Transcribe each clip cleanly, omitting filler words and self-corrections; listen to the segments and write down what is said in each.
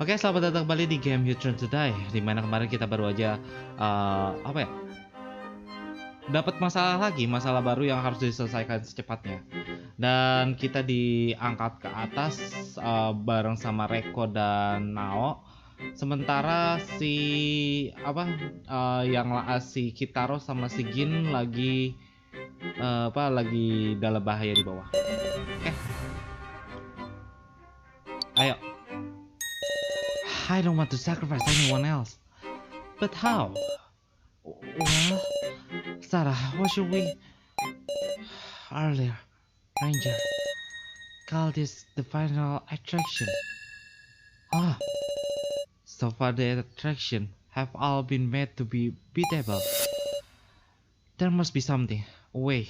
Oke, selamat datang kembali di game Today. Dimana kemarin kita baru aja dapat masalah baru yang harus diselesaikan secepatnya. Dan kita diangkat ke atas bareng sama Reko dan Nao. Sementara si si Kitaro sama si Gin lagi dalam bahaya di bawah. Oke. Ayo. I don't want to sacrifice anyone else. But how? Well, Sarah, what should we... Earlier, Ranger called this the final attraction. So far the attraction have all been made to be beatable. There must be something, a way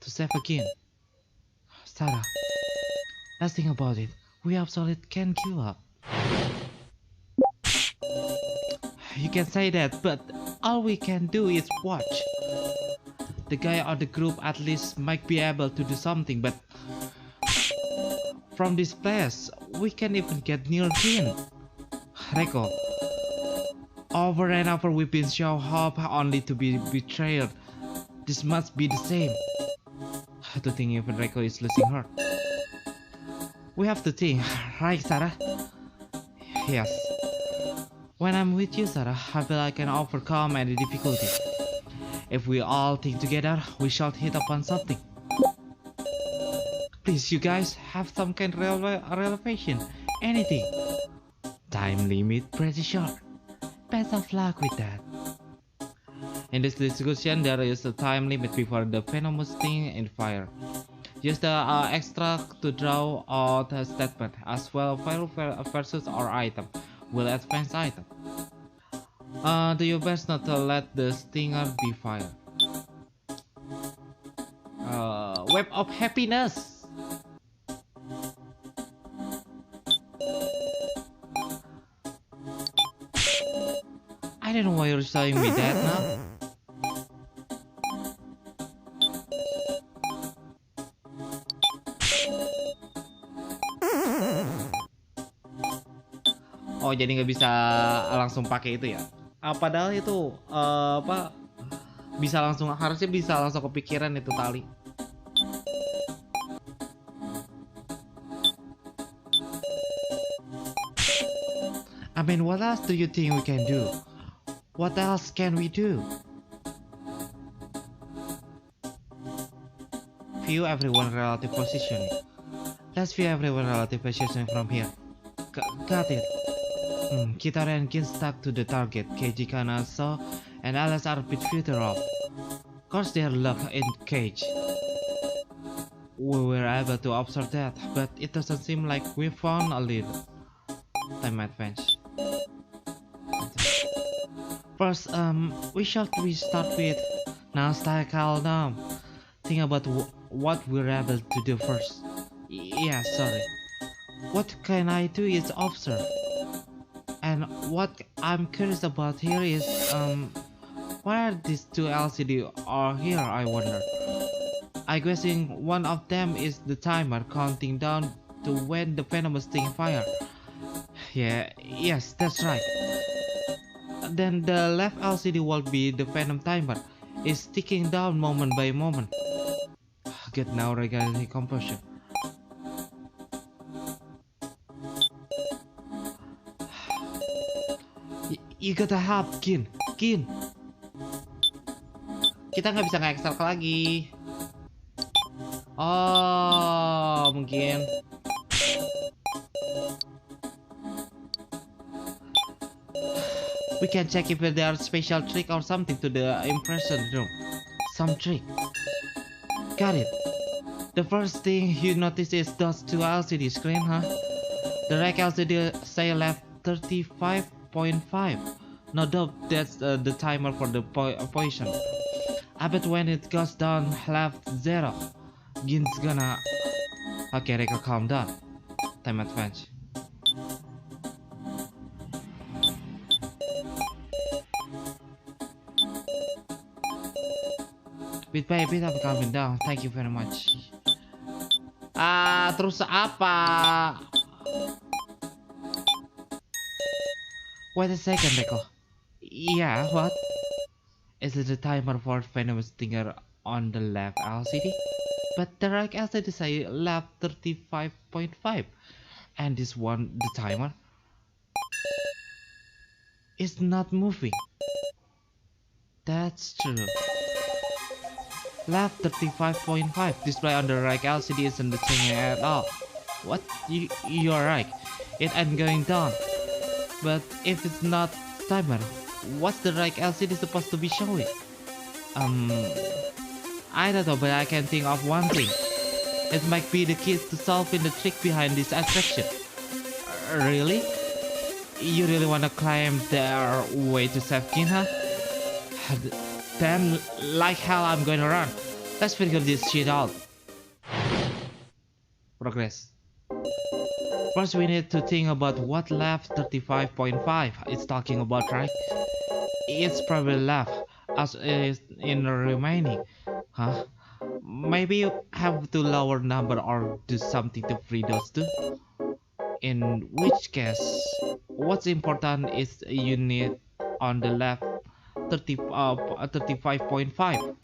to save again. Sarah, let's think about it. We absolutely can't give up. You can say that, but all we can do is watch. The guy or the group at least might be able to do something, but from this place, we can't even get near Gin. Reko, over and over we've been shown hope only to be betrayed. This must be the same. To think even Reko is losing her. We have to think, right, Sarah? Yes. When I'm with you, Sarah, I feel I can overcome any difficulty. If we all think together, we shall hit upon something. Please, you guys, have some kind of revelation. Anything. Time limit pretty short. Best of luck with that. In this discussion, there is a time limit before the venomous sting and fire. Use the extract to draw out a statement, as well fire versus our item. Will advance item. Do your best not to let the stinger be fired. Web of happiness. I don't know why you're showing me that now. Oh, jadi nggak bisa langsung pakai itu ya? Padahal itu harusnya bisa langsung kepikiran itu tali. I mean, what else do you think we can do? What else can we do? View everyone relative position. Let's view everyone relative position from here. Got it. Kitaro and Gin stuck to the target, KG Kana saw, and others are a bit further off. Of course they are locked in cage. We were able to observe that, but it doesn't seem like we found a lead. Time advance. First, we start with. Now stay calm down. Think about what we're able to do first. Yeah, sorry. What can I do is observe. And what I'm curious about here is, why are these two LCD are here, I wonder. I'm guessing one of them is the timer counting down to when the venomous thing fire. Yes, that's right. Then the left LCD will be the venom timer. It's ticking down moment by moment. Good, now regarding composure. You gotta help, Gin. Kita nggak bisa nge-extract lagi. Oh, mungkin. We can check if there are special trick or something to the impression room. Some trick. Got it. The first thing you notice is those two LCD screen, huh? The right LCD say left 35.5. No doubt that's the timer for the position. I bet when it goes down left 0, Gin's gonna... Okay, Reko, calm down. Time advance. Bit by bit I'm calming down. Thank you very much. Terus apa? Wait a second, Reko. Yeah, what? Is it the timer for venomous stinger on the left LCD? But the right LCD say left 35.5, and this one, the timer, is not moving. That's true. Left 35.5 display on the right LCD isn't changing at all. What? You're right. It ain't going down. But if it's not timer, what's the right LCD supposed to be showing? Um, I don't know, but I can think of one thing. It might be the keys to solving the trick behind this attraction. Really? You really wanna climb their way to save Kinha? Then, like hell, I'm gonna run. Let's figure this shit out. Progress. First, we need to think about what left 35.5 is talking about, right? It's probably left, as is in the remaining. Huh? Maybe you have to lower number or do something to free those two. In which case, what's important is a unit on the left 35.5.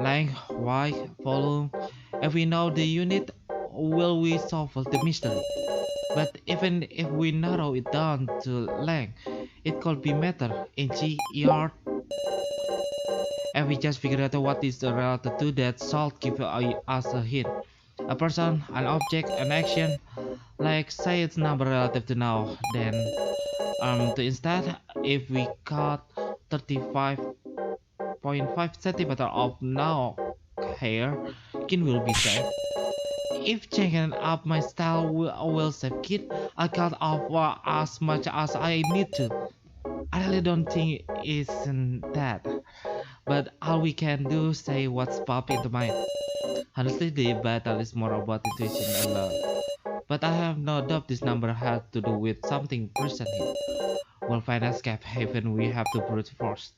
Length, height, volume. If we know the unit, will we solve the mystery? But even if we narrow it down to length, it could be meter, inch, yard. And we just figure out what is related to that solve give us a hint. A person, an object, an action. Like say its number relative to now. Then to instead, if we cut 35.5 centimeter of now hair, Kin will be safe. If changing up my style will save Kid, I cut off as much as I need to. I really don't think isn't that. But all we can do is say what's popped into mind. Honestly, the battle is more about intuition and love. But I have no doubt this number had to do with something present here. We'll find escape even we have to brute force.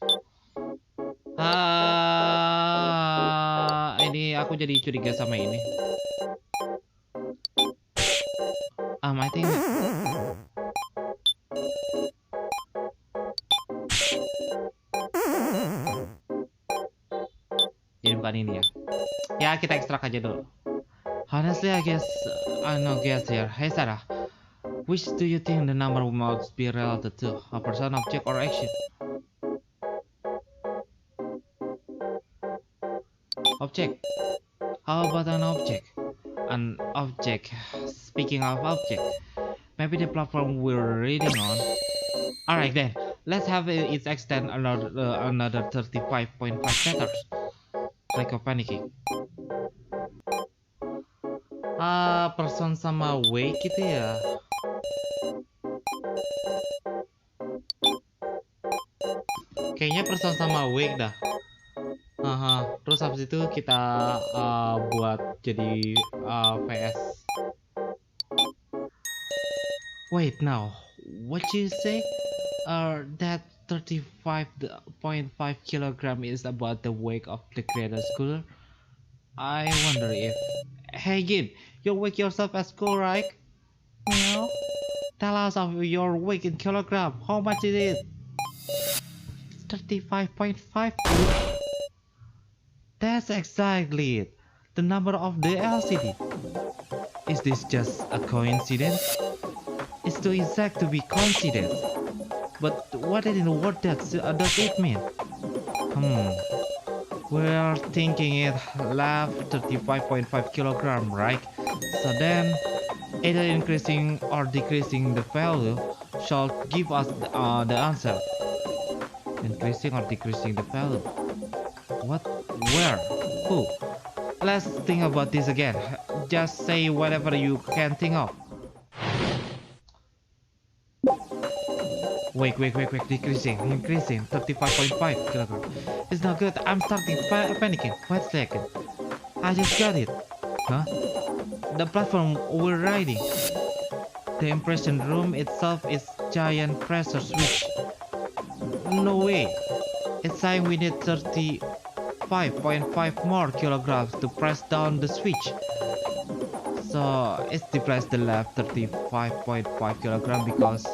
Ini aku jadi curiga sama ini. I think jadi bukan ini ya. Ya kita ekstrak aja dulu. Honestly, I guess I no guess here. Hey Sarah, which do you think the number must be related to? A person, object, or action? Object. How about an object? An object. Speaking of object, maybe the platform we're reading on. Alright then, let's have it extend another 35.5 meters. Like a PANIIKKK. Person sama weight gitu ya. Kayaknya person sama weight dah. Terus habis itu kita buat jadi VS. Wait now, what you say? That 35.5 kilogram is about the weight of the creator cooler. I wonder if. Hey Gin, you weigh yourself at school, right? Well, tell us of your weight in kilogram. How much is it? 35.5. That's exactly it. The number of the LCD. Is this just a coincidence? It's too exact to be coincidence. But what in the world does it mean? We're thinking it left 35.5 kilogram, right? So then, either increasing or decreasing the value shall give us the answer. Increasing or decreasing the value? What? Where? Who? Let's think about this again. Just say whatever you can think of. Wait, decreasing, increasing, 35.5 kilogram. It's not good, I'm starting panicking. Wait a second. I just got it. Huh? The platform we're riding. The impression room itself is giant pressure switch. No way. It's saying we need 35.5 more kilograms to press down the switch. So it's depressed the left 35.5 kilogram because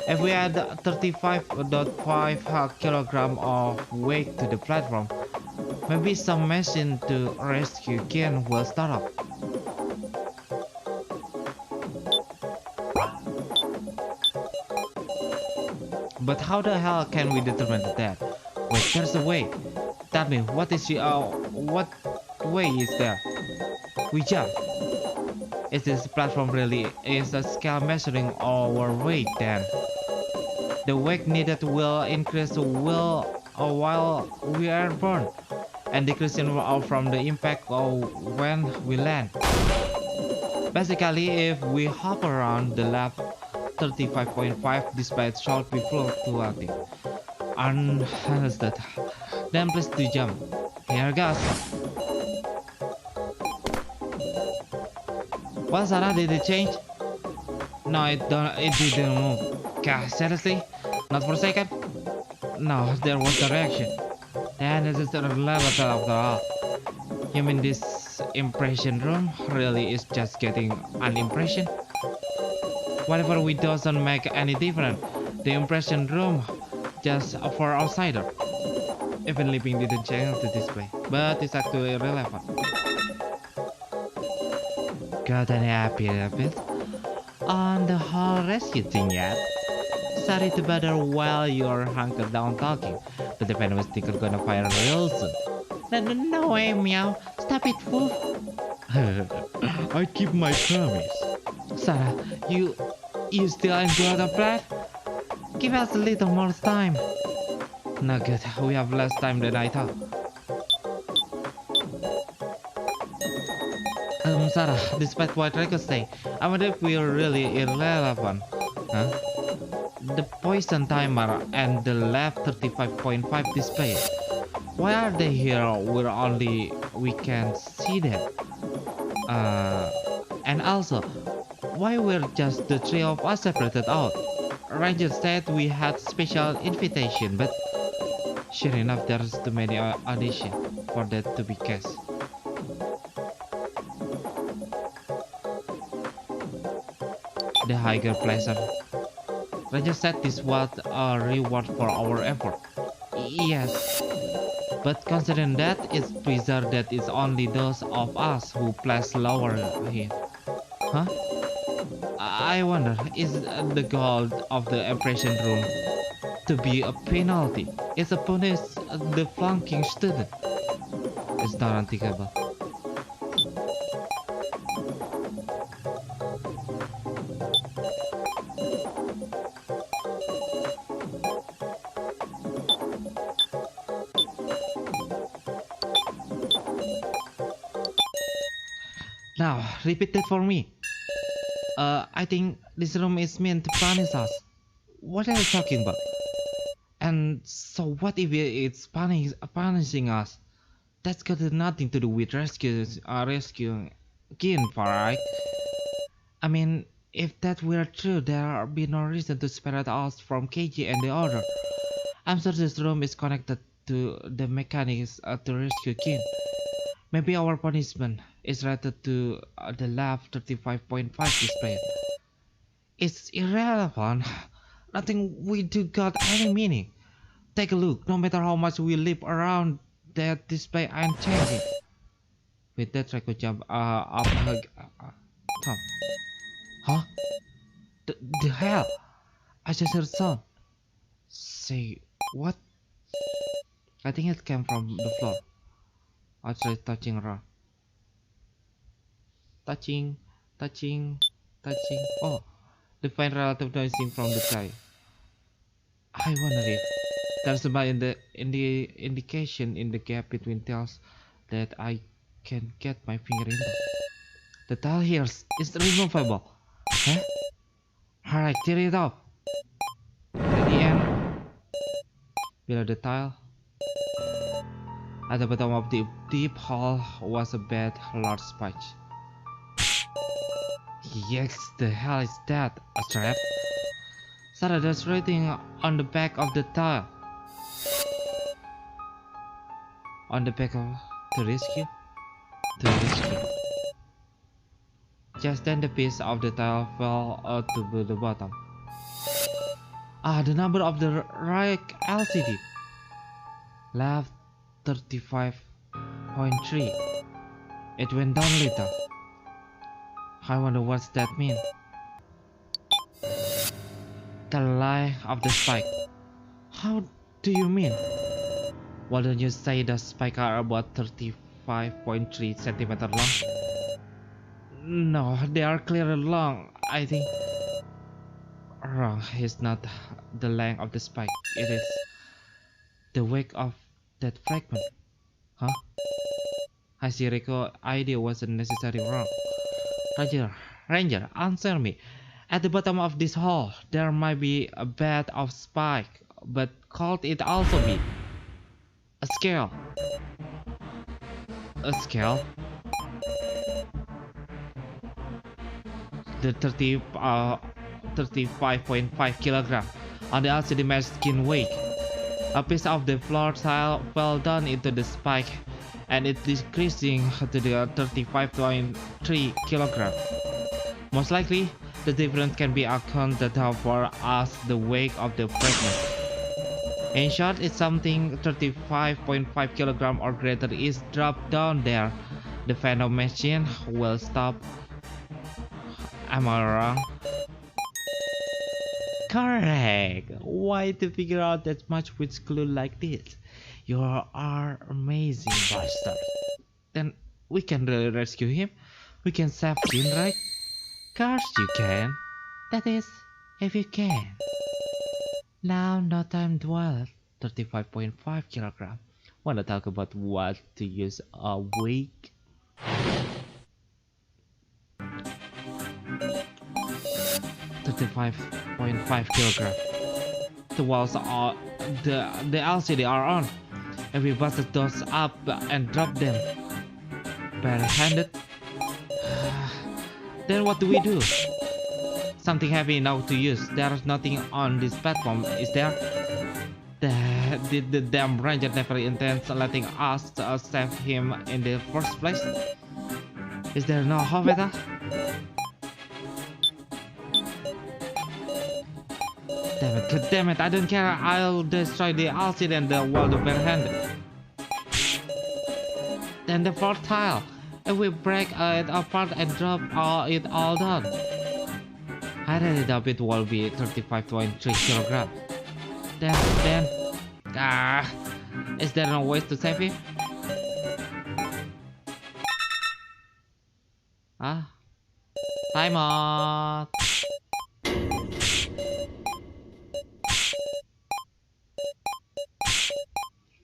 If we add 35.5 kilogram of weight to the platform, maybe some machine to rescue Ken will start up. But how the hell can we determine that? Wait, there's a way. Tell me, what way is there? We jump. Is this platform really is a scale measuring our weight then? The weight needed will increase while we are born, and decreasing from the impact of when we land. Basically, if we hop around the lap 35.5, despite should be fluctuating. Understood. Then please do jump. Here goes. Well, Sarah, did it change? No, it didn't move. God, seriously? Not for a second? No, there was no reaction. Then this is the level after all. You mean this impression room really is just getting an impression? Whatever we doesn't make any difference. The impression room just for outsider. Even living didn't change the display, but it's actually relevant. Got any happy bit on the whole rescue thing yet? Sorry to bother while you're hunkered down talking, but the venomous sticker gonna fire real soon. No way, meow. Stop it, fool. I keep my promise. Sarah, you still enjoy the plan? Give us a little more time. No good, we have less time than I thought. Sarah, despite what records say, I wonder if we're really irrelevant. Huh? The poison timer and the lab 35.5 display. Why are they here where we can see them? And also, why were just the three of us separated out? Ranger said we had special invitation, but sure enough, there's too many auditions for that to be case. The higher pleasure. Ranger said this was a reward for our effort. Yes, but considering that it's bizarre that it's only those of us who place lower here. Huh? I wonder, is the goal of the impression room to be a penalty? It's a punish the flunking student. It's not unthinkable. Now, repeat that for me. I think this room is meant to punish us. What are you talking about? And so what if it's punishing us? That's got nothing to do with rescuing Kin, right? I mean, if that were true, there would be no reason to separate us from KG and the other. I'm sure this room is connected to the mechanics to rescue Kin. Maybe our punishment is related to the lab 35.5 display. It's irrelevant. Nothing we do got any meaning. Take a look. No matter how much we leap around, that display ain't changing. With that, I could jump up top. Huh? The hell? I just heard sound. Say what? I think it came from the floor. I tried touching around. Touching. Oh, the fine relative noising from the sky. I wonder if there's a indication in the gap between tiles that I can get my finger into. The tile here is removable. Huh? Alright, tear it off. At the end, below the tile, at the bottom of the deep hole was a bed, large patch. Yes, the hell is that? A trap? Sarah, there's writing on the back of the tile. On the back of to rescue. Just then the piece of the tile fell out to the bottom. The number of the right LCD. Left 35.3. It went down a little. I wonder what's that mean. The line of the spike. How do you mean? Why don't you say the spikes are about 35.3 centimeters long? No, they are clearly long. I think wrong is not the length of the spike. It is the weight of that fragment. Huh? I see Rico's idea wasn't necessarily wrong. Ranger, answer me. At the bottom of this hole, there might be a bed of spike, but could it also be a scale? A scale? The 35.5 kilogram on the LCD mesh skin weight. A piece of the floor tile fell down into the spike, and it's decreasing to the 35.3 kilogram. Most likely, the difference can be accounted for as the weight of the fragment. In short, if something 35.5 kilogram or greater is dropped down there, the Venom machine will stop. Am I wrong? Correct. Why to figure out that much with clue like this? You are amazing, bastard. Then we can really rescue him. We can save him, right? Course you can. That is, if you can. Now, no time to dwell. 35.5 kilogram. Wanna talk about what to use a week? 35.5 kilogram. The walls are the LCD are on. And we busted those up and dropped them. Barehanded. Then what do we do? Something heavy now to use. There's nothing on this platform, is there? Did the damn ranger never intend letting us save him in the first place? Is there no hope at all? Damn it, I don't care. I'll destroy the LCD and the wall barehanded. Then the fourth tile. If we break it apart and drop it all down, I really doubt it will be 35.3 kilograms. Then, is there no way to save him? Time out.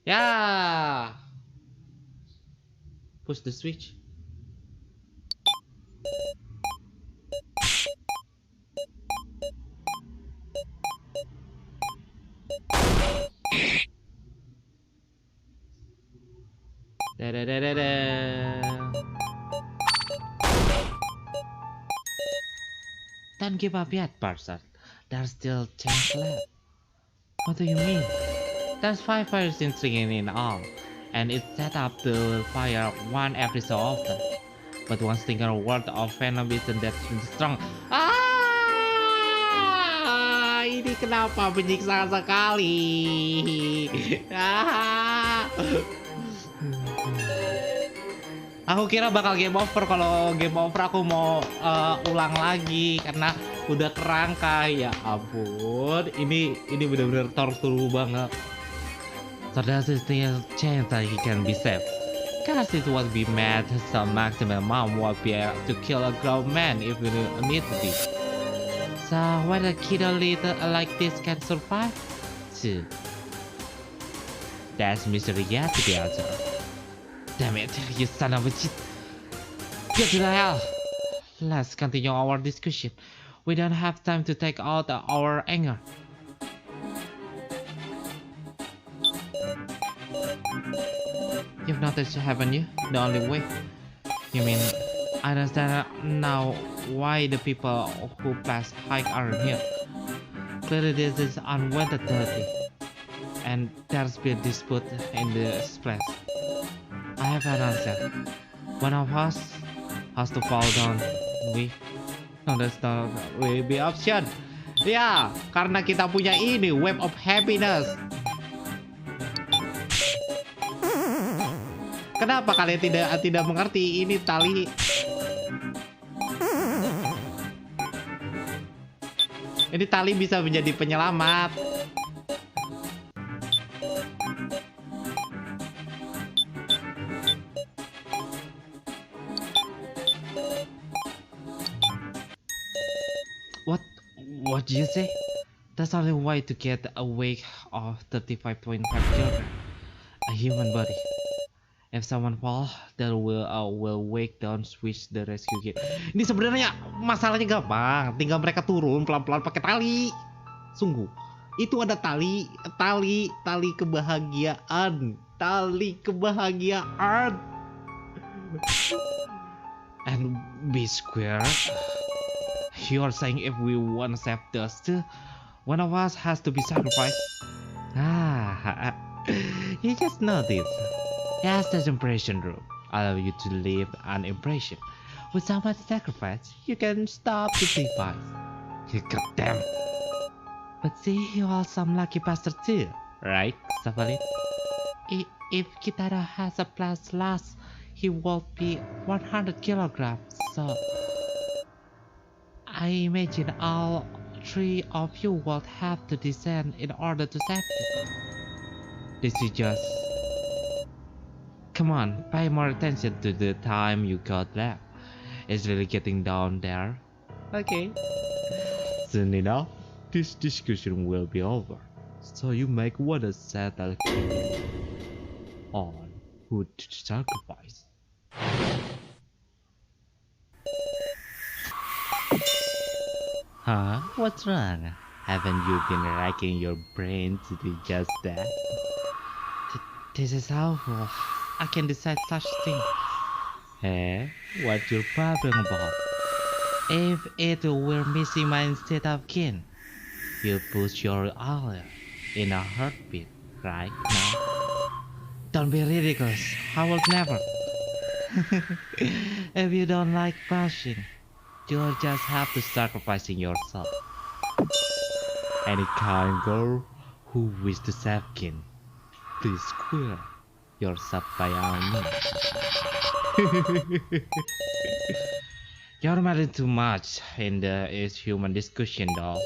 Yeah. Push the switch. Don't give up yet, Parson. There's still chance left. What do you mean? There's 5 fires in all, and it's set up to fire one every so often. But one single word of venom isn't that strong. Ini kenapa menyiksa sekali? Aku kira bakal game over. Kalau game over aku mau ulang lagi karena udah kerangka. Ya ampun, ini bener-bener torture banget. So there's still a chance that he can be saved. Cause it would be mad some maximum amount would be to kill a grown man if we need to be. So whether a kiddo little like this can survive? Too. That's mystery yet to be answered. Damn it, you son of a shit. Get to the hell. Let's continue our discussion. We don't have time to take out our anger. You've noticed, haven't you? The only way. You mean, I understand now why the people who pass hike aren't here. Clearly this is unwanted dirty. And there's been dispute in this place. I have an answer. One of us has to fall down. No, that's not really the option. Ya, karena kita punya ini web of happiness. Kenapa kalian tidak mengerti ini tali? Ini tali bisa menjadi penyelamat. What do you say? That's only way to get a weight of 35.5 kilogram. A human body. If someone fall, that will wake down switch the rescue kit. Ini sebenarnya masalahnya gampang. Tinggal mereka turun pelan-pelan pakai tali. Sungguh. Itu ada tali kebahagiaan. Tali kebahagiaan. And be square. You are saying if we want to save dust, one of us has to be sacrificed. You just know this. Yes, that's impression room. Allow you to leave an impression. With someone's sacrifice, you can stop the device. Goddamn. But see, you are some lucky bastard too, right, Savalin? If Kitara has a plus last, he will be 100 kilograms, so I imagine all three of you would have to descend in order to save it. This is just... Come on, pay more attention to the time you got left. It's really getting down there. Okay. Soon enough, this discussion will be over. So you make what a settle on who to sacrifice. Huh? What's wrong? Haven't you been racking your brain to do just that? This is awful. I can decide such things. Hey, what's your problem about? If it were missing my instead of kin, you push your eye in a heartbeat right now. Don't be ridiculous. I will never. If you don't like passion, you'll just have to sacrificing yourself. Any kind girl who wish to save kin, please square yourself by all means. You're mattering too much in the human discussion, though.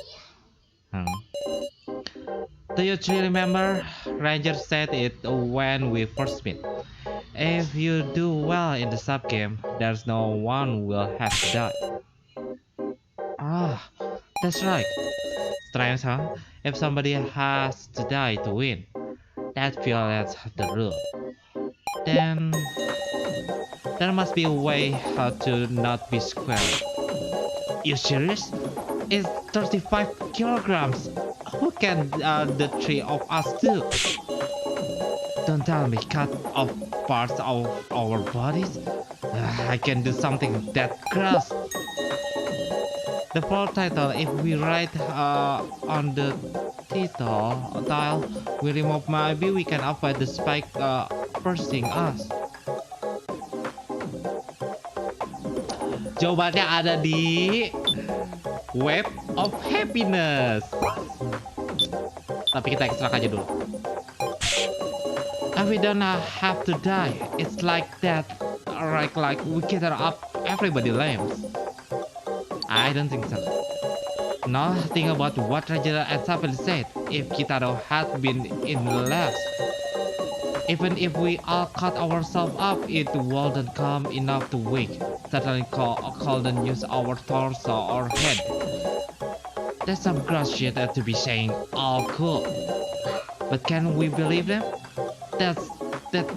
Do you truly remember? Ranger said it when we first met. If you do well in the sub game, there's no one will have to die. Ah, that's right. Strange, huh? If somebody has to die to win, that violates the rule. Then there must be a way how to not be square. You serious? It's 35 kilograms. Who can the three of us do? Don't tell me cut off parts of our bodies. I can do something that gross. The full title, if we write on the tile, we remove maybe we can avoid the spike bursting us. Jawabannya ada di Web of Happiness. Tapi kita ekstrak aja dulu. And we don't have to die. It's like that. Like we gather up everybody limbs. I don't think so. No, think about what Raja and Sapel said. If Kitaro had been in the labs, even if we all cut ourselves up, it wouldn't come enough to wake. Certainly couldn't use our torso or head. That's some gross shit to be saying. All cool. But can we believe them? That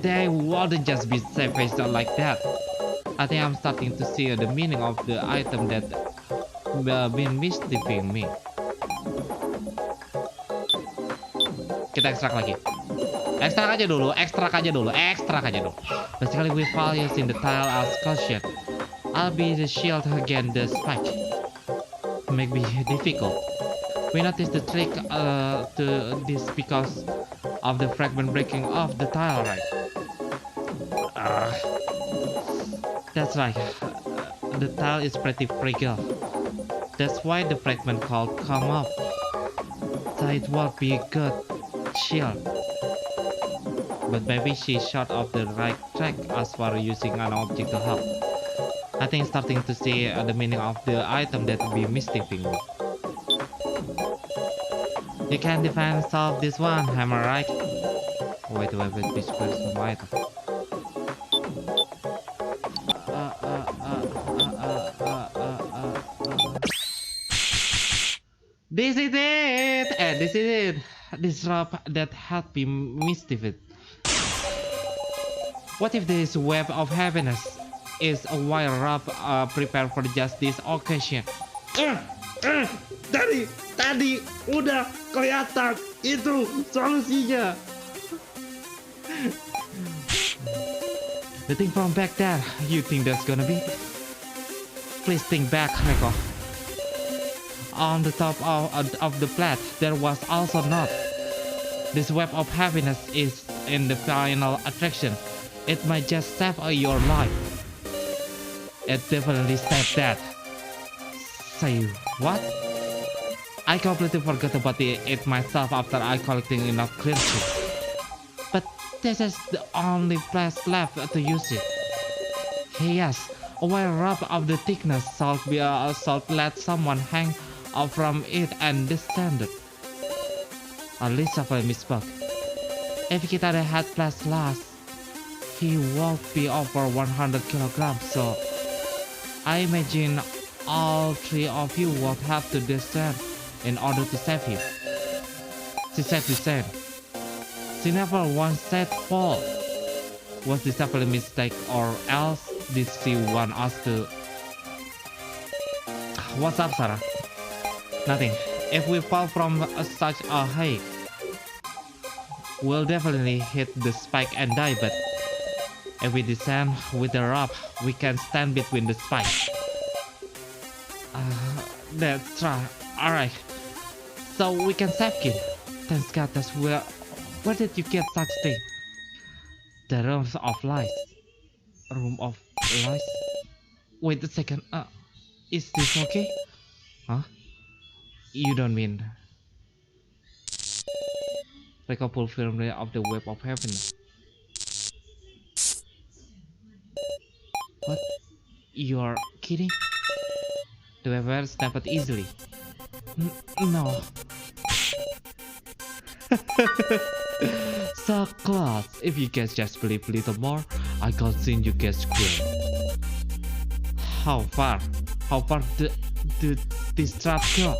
they wouldn't just be savage like that. I think I'm starting to see the meaning of the item that been mystifying me. Kita ekstrak lagi. Ekstrak aja dulu. Basically we fall using the tile as caution. I'll be the shield against the spike. Make me difficult. We noticed the trick to this because of the fragment breaking off the tile, right? That's right. The tile is pretty fragile. That's why the fragment called come up. So it would be a good shield. But maybe she's short of the right track as far using an object to help. I think starting to see the meaning of the item that be mystifying. You can define solve this one, am I right? Wait, which person item? This is it! This is it! This rope that had been mystified. What if this web of happiness is a wire rope prepared for just this occasion? Tadi udah kelihatan itu solusinya. The thing from back there, you think that's gonna be? Please think back, Reko. On the top of the plate, there was also not. This web of happiness is in the final attraction. It might just save your life. It definitely saved that. Say what? I completely forgot about it myself after I collected enough currency. But this is the only place left to use it. Yes, a wire rope of the thickness should let someone hang off from it and descended. At least I misspoke. If Kitade had placed last, he would be over 100 kilograms, so I imagine all three of you would have to descend in order to save him. She said descend. She never once said fall. Was this a mistake, or else did she want us to... What's up, Sarah? Nothing. If we fall from such a height, we'll definitely hit the spike and die, but if we descend with the rope, we can stand between the spikes. That's right. Alright. So we can save Kim. Thanks God, that's where did you get such thing? The room of lies. Room of lies? Wait a second. Is this okay? Huh? You don't mean... Like a fulfillment of the web of happiness. What? You're kidding? The web snapped easily. No. So close. If you guys just believe a little more, I can see you guys scream. How far? How far did this trap go?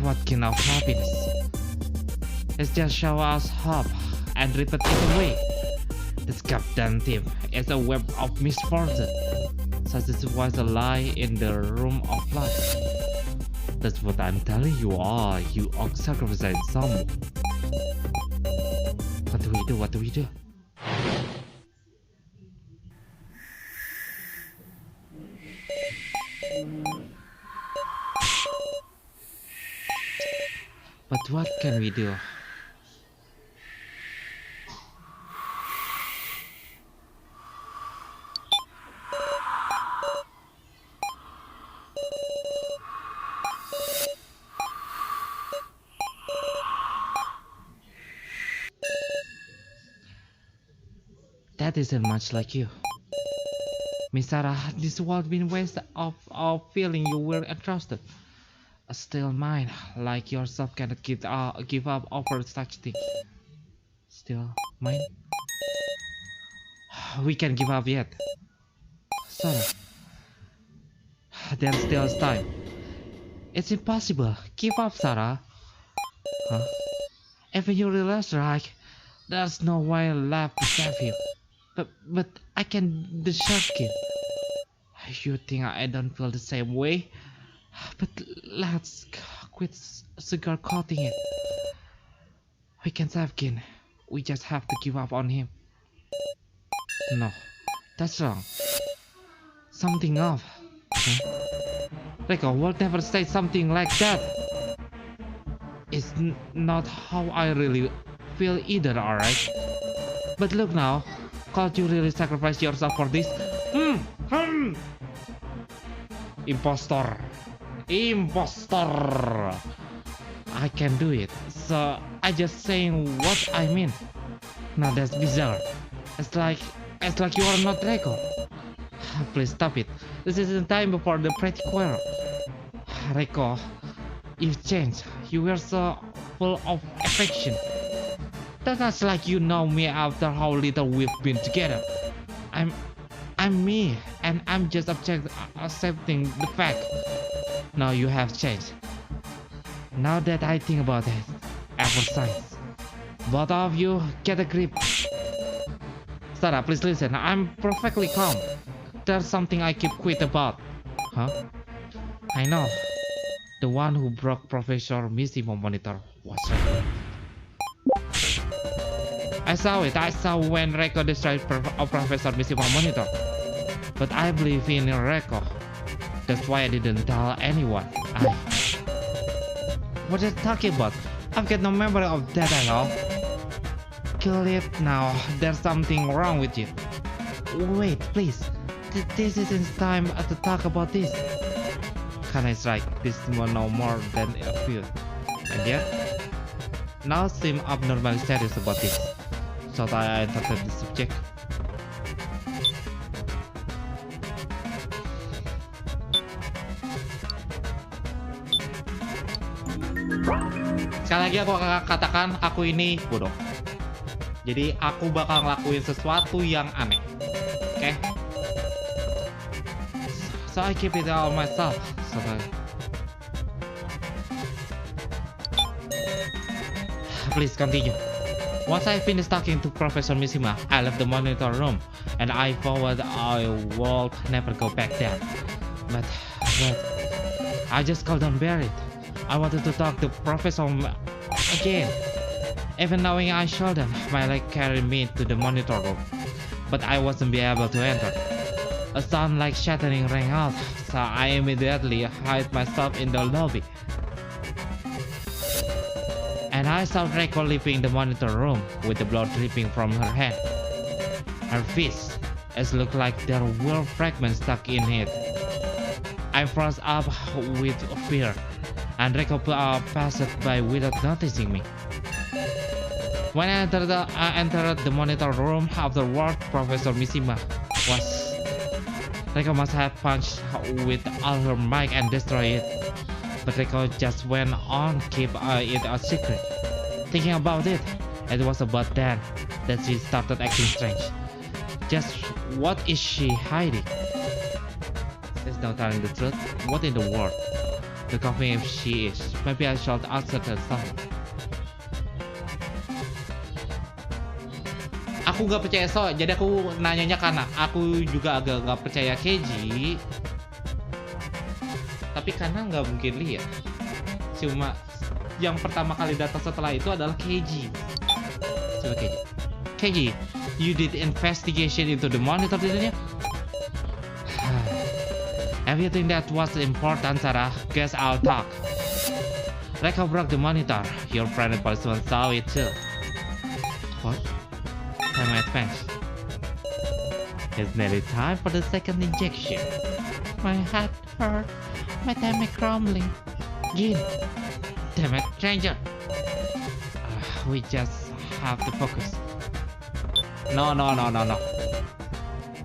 What kind of happiness? It's just show us hope and rip it away. This goddamn team is a web of misfortune. Such as was a lie in the room of life. That's what I'm telling you all. You are sacrificing someone. What do we do? What do we do? But what can we do? That isn't much like you. Miss Sarah, this world been waste of feeling you were entrusted. Still mine, like yourself cannot give up over such things. Still mine? We can't give up yet. Sarah, there's still time. It's impossible. Give up, Sarah. Huh? Even you realize, right? There's no way left to save you. But I can deserve it. You think I don't feel the same way? But let's quit sugarcoating it. We can save Kin. We just have to give up on him. No, that's wrong. Something off. Huh? Reko will never say something like that. It's not how I really feel either, alright? But look now, can't you really sacrifice yourself for this? Impostor. Imposter! I can do it, so I just saying what I mean. Now that's bizarre. It's like you are not Reiko. Please stop it. This is the time before the pretty quarrel. Reiko, you've changed. You were so full of affection. That's not like you know me after how little we've been together. I'm me, and I'm just accepting the fact. Now you have changed. Now that I think about it, ever since, both of you get a grip. Sarah, please listen. I'm perfectly calm. There's something I keep quiet about. Huh? I know. The one who broke Professor Missimo monitor was Reiko. I saw it. I saw when Reiko destroyed Professor Missimo monitor. But I believe in Reiko. That's why I didn't tell anyone. What are you talking about? I've got no memory of that at all. Kill it now. There's something wrong with you. Wait, please. This isn't time to talk about this. Kinda like this one no more than a few. And yet, now seem abnormally serious about this. So I entered the subject. Sekali lagi aku katakan aku ini bodoh. Jadi aku bakal ngelakuin sesuatu yang aneh. Oke? So I keep it all myself. So please continue. Once I finished talking to Professor Mishima, I left the monitor room and I vowed I would never go back there. But I just couldn't bear it. I wanted to talk to Professor again. Even knowing I shouldn't, my leg carried me to the monitor room. But I wasn't be able to enter. A sound like shattering rang out, so I immediately hid myself in the lobby. And I saw Reiko leaving the monitor room with the blood dripping from her hand. Her fist, it looked like there were fragments stuck in it. I froze up with fear, and Reiko passed by without noticing me. When I entered the monitor room afterward, Professor Mishima was... Reiko must have punched with all her might and destroyed it. But Reiko just went on keep it a secret. Thinking about it, it was about then that she started acting strange. Just what is she hiding? There's no telling the truth. What in the world? The coffee if she is. Maybe I should answer her someone. Aku gak percaya So, jadi aku nanyanya karena aku juga agak gak percaya Keiji. Tapi karena nggak mungkin lihat. Cuma yang pertama kali datang setelah itu adalah Keiji. Coba Keiji. Keiji, you did investigation into the monitor, didn't you? Everything that was important, Sarah. Guess I'll talk. Reiko broke the monitor. Your friend and policeman saw it too. What? Time advance. It's nearly time for the second injection. My head hurt. My tummy crumbling. Gin. Damn it, stranger. We just have to focus. No.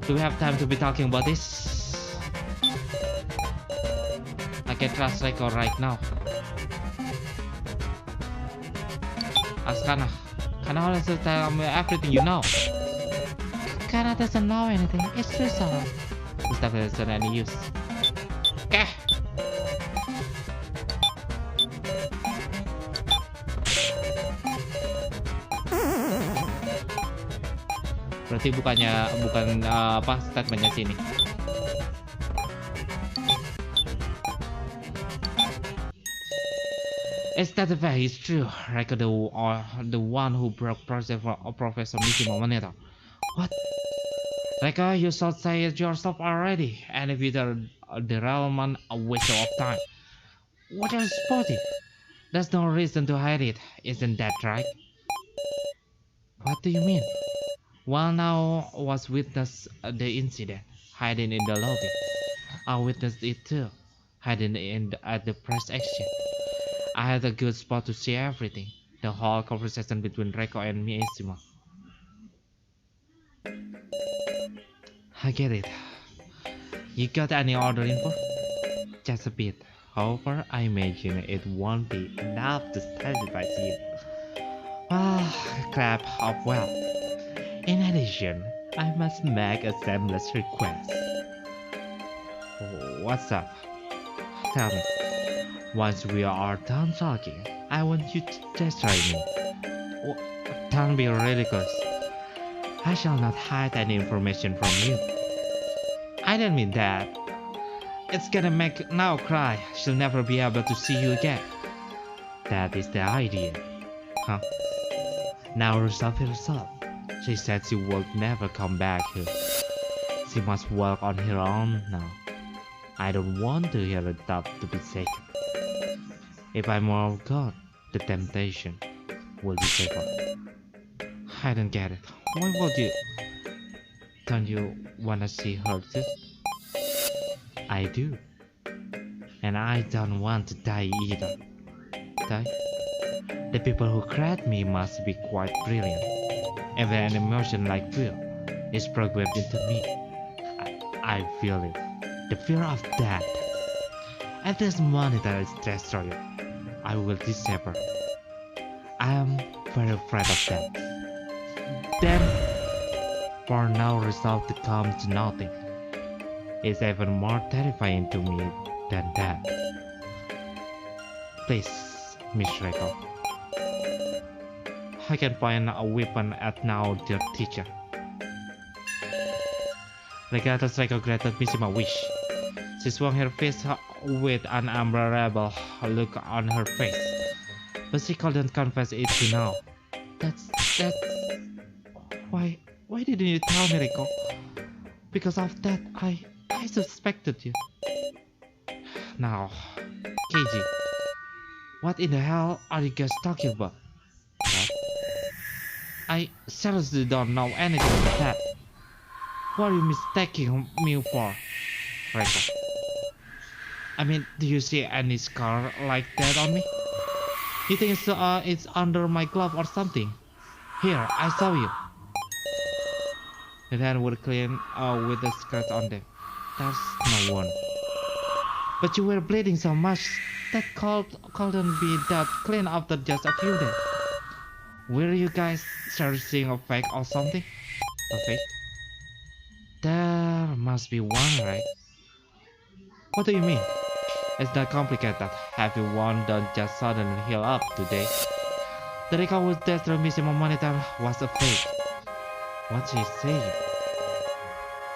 Do we have time to be talking about this? I can trust Reiko right now. Askana. Kana also tell me everything you know. Kana doesn't know anything. It's true, Sarah. This stuff isn't any use. Okay. Berarti bukan apa statementnya sini. Is that the fact is true? Reiko the one who broke Professor Mishima monitor. What? Reiko, you should say it yourself already. And if you the relevant a waste of time. What are you supposing? There's no reason to hide it, isn't that right? What do you mean? Well, now was witness the incident, hiding in the lobby. I witnessed it too. hiding at the press section. I had a good spot to see everything. The whole conversation between Reiko and Mishima. I get it. You got any other info? Just a bit. However, I imagine it won't be enough to satisfy you. Crap of well. In addition, I must make a seamless request. What's up? Tell me. Once we are done talking, I want you to destroy me. Don't be ridiculous. I shall not hide any information from you. I don't mean that. It's gonna make Nao cry. She'll never be able to see you again. That is the idea. Huh? Now resolve herself. She said she will never come back here. She must walk on her own now. I don't want to hear a doubt to be taken. If I'm all gone, the temptation will be safer. I don't get it. Why would you? Don't you wanna see her too? I do. And I don't want to die either. Die? The people who create me must be quite brilliant. Even an emotion like fear is programmed into me. I feel it. The fear of death. If this monitor is destroyed, I will disappear. I am very afraid of that. Then, for now resolve to come to nothing. It's even more terrifying to me than that. Please, Miss Reiko. I can point a weapon at now, dear teacher. Regardless, Reiko granted Mishima wish. She swung her fist with an unbearable look on her face, but she couldn't confess it to now. That's... Why didn't you tell me, Reiko? Because of that, I suspected you. Now, Keiji, what in the hell are you guys talking about? What? I seriously don't know anything about that. What are you mistaking me for, Reiko? I mean, do you see any scar like that on me? You think it's under my glove or something? Here, I saw you. The hand were clean with the scratch on them. There's no one. But you were bleeding so much that couldn't be that clean after just a few days. Were you guys searching a fake or something? A fake? There must be one, right? What do you mean? It's not complicated. Everyone don't just suddenly heal up today. The record with that Mishima monitor was a fake. What's he saying?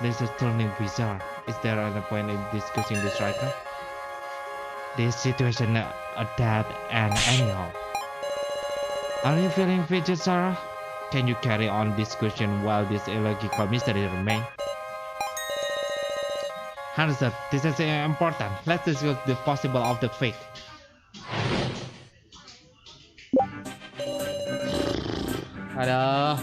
This is turning bizarre. Is there any point in discussing this right now? This situation a dead end anyhow. Are you feeling fidget, Sarah? Can you carry on discussion while this illogical mystery remains? Understood. This is important. Let's discuss the possible of the fake. Aduh,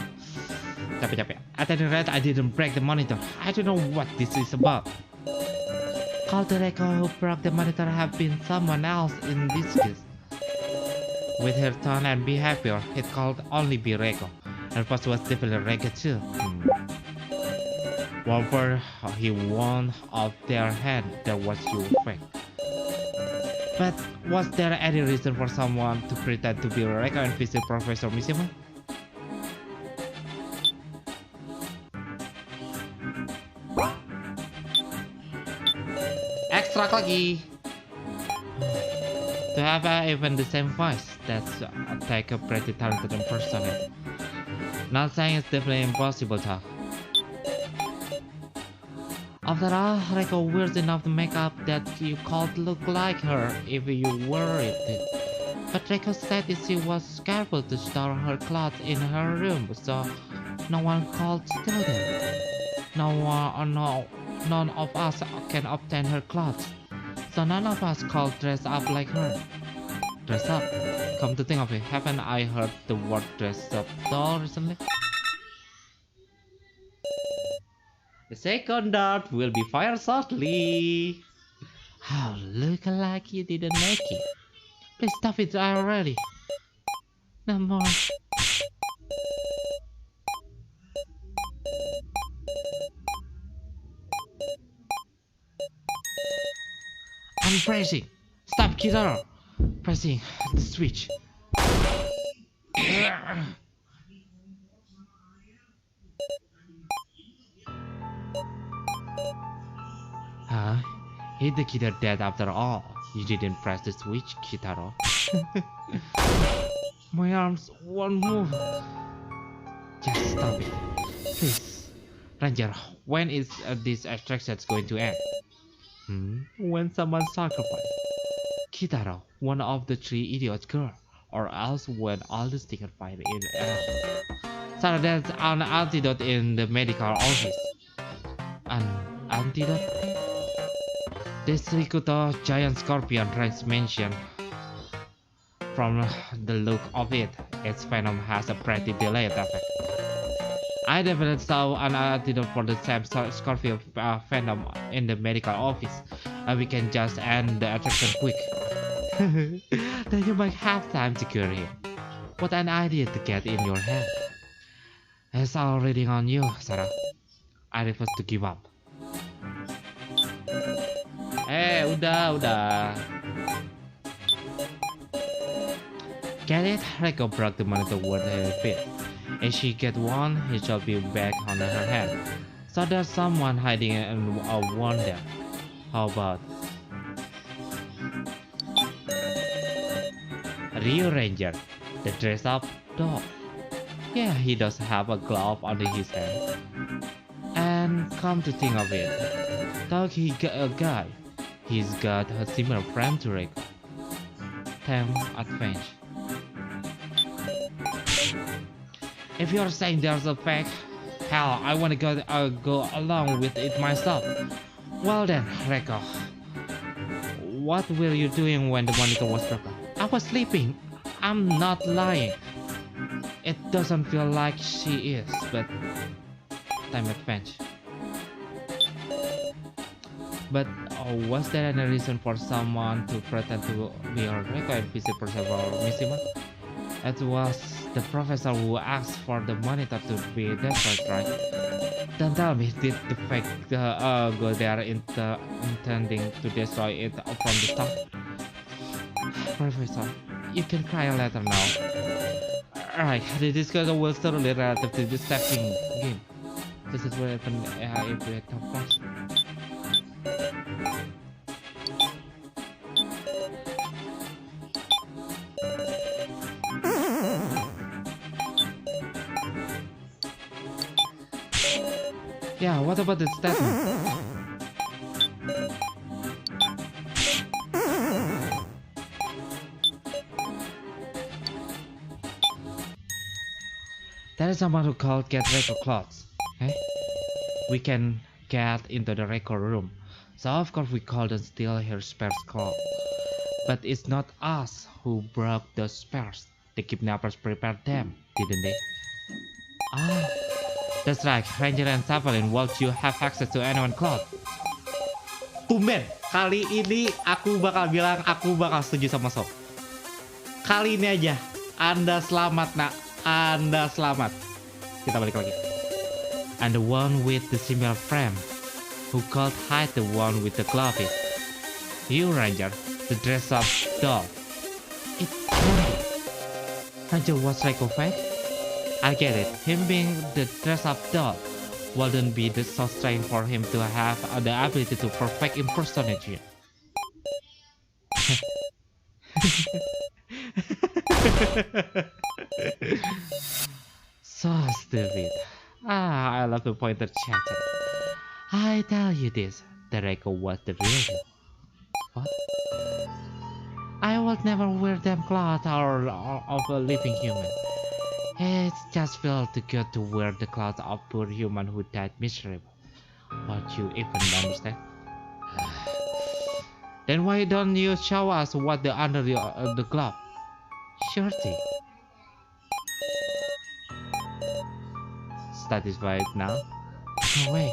capek. At any rate, I didn't break the monitor. I don't know what this is about. Could the Reiko who broke the monitor have been someone else in this case? With her tone and behavior, it could only be Reiko. Her voice was definitely Reiko too. Whatever he won off their hand, that was your fake. But was there any reason for someone to pretend to be Reiko and visit Professor Mishima? Extract lagi. To have even the same voice, that's take a pretty talented person. Not saying it's definitely impossible though. After all, Reiko wears enough makeup that you could look like her if you wore it. But Reiko said she was careful to store her clothes in her room, so no one could steal them. None of us can obtain her clothes, so none of us could dress up like her. Dress up? Come to think of it, haven't I heard the word dress up though recently? The second dart will be fired shortly. Oh, look like you didn't make it. Please stop it already. No more. I'm pressing. Stop, Kitaro. Pressing the switch. Huh? Hit the kid dead after all. You didn't press the switch, Kitaro. My arms won't move. Just stop it. Please. Ranger, when is this attraction going to end? When someone sacrificed. Kitaro, one of the three idiots girl. Or else when all the stickers fight in so there's an antidote in the medical office. An antidote? This Rikuto giant scorpion Rex mentioned. From the look of it, its venom has a pretty delayed effect. I definitely saw an antidote for the same scorpion venom in the medical office. We can just end the attraction quick. Then you might have time to cure him. What an idea to get in your head. It's all reading on you, Sarah. I refuse to give up. Udah. Get it? Reiko broke the monitor with her feet. If she get one, he shall be back on her head. So there's someone hiding in a wonder. How about Rio Ranger, the dress-up dog? Yeah, he does have a glove under his hand. And come to think of it, dog he got a guy. He's got a similar frame to Reiko. Time advantage. If you're saying there's a fake, hell, I wanna go along with it myself. Well then, Reiko, what were you doing when the monitor was broken? I was sleeping. I'm not lying. It doesn't feel like she is, but time advantage. But was there any reason for someone to pretend to be a Reiko and visit Percival Mishima? It was the professor who asked for the monitor to be destroyed, right? Don't tell me, did the fake go there intending to destroy it from the start? Professor, you can cry later now. Alright, the discussion was thoroughly relative to the stacking game. This is what happened if we talk first. Yeah, what about the statement? There is someone who called get Reiko clothes. Okay? We can get into the Reiko room. So of course we couldn't steal her spares clothes. But it's not us who broke the spares. The kidnappers prepared them, didn't they? Ah, that's right. Ranger and Savalin, won't you have access to anyone's clothes? Tumben, kali ini aku bakal bilang aku bakal setuju sama Sob. Kali ini aja, Anda selamat nak. Anda selamat. Kita balik lagi. And the one with the similar frame, who could hide the one with the glove is you, Ranger, the dress-up doll. It can't be. Ranger was Reiko fake? I get it. Him being the dress-up doll wouldn't be so strange for him to have the ability to perfect impersonation. So stupid. I love the pointer chatter. I tell you this, the Reiko was the real you. What? I would never wear them clothes or of a living human. It just felt too good to wear the clothes of poor human who died miserable. What you even understand? Then why don't you show us what the under the glove? Sure thing. Satisfied now? No way.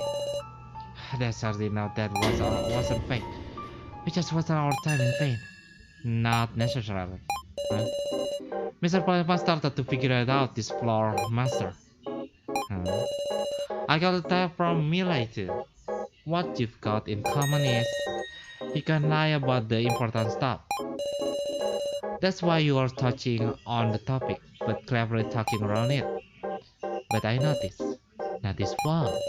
That's certainly now that wasn't fake. We just wasted our time in vain. Not necessarily. Huh? Mr. Polyman started to figure it out, this floor master. Huh? I got a tip from Millie too. What you've got in common is you can lie about the important stuff. That's why you are touching on the topic, but cleverly talking around it. But I noticed what?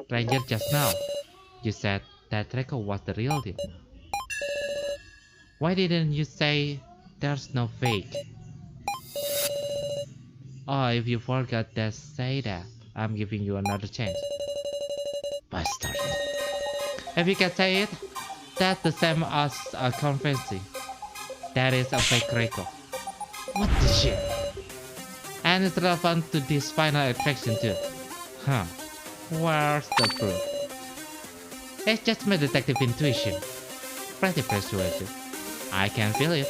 Ranger, just now, you said that Reiko was the real deal. Why didn't you say there's no fake? Oh, if you forgot that, say that. I'm giving you another chance. Bastard. If you can say it, that's the same as a confessing. That is a fake Reiko. What the shit? And it's relevant to this final attraction too. Huh. Where's the proof? It's just my detective intuition. Pretty persuasive. I can feel it.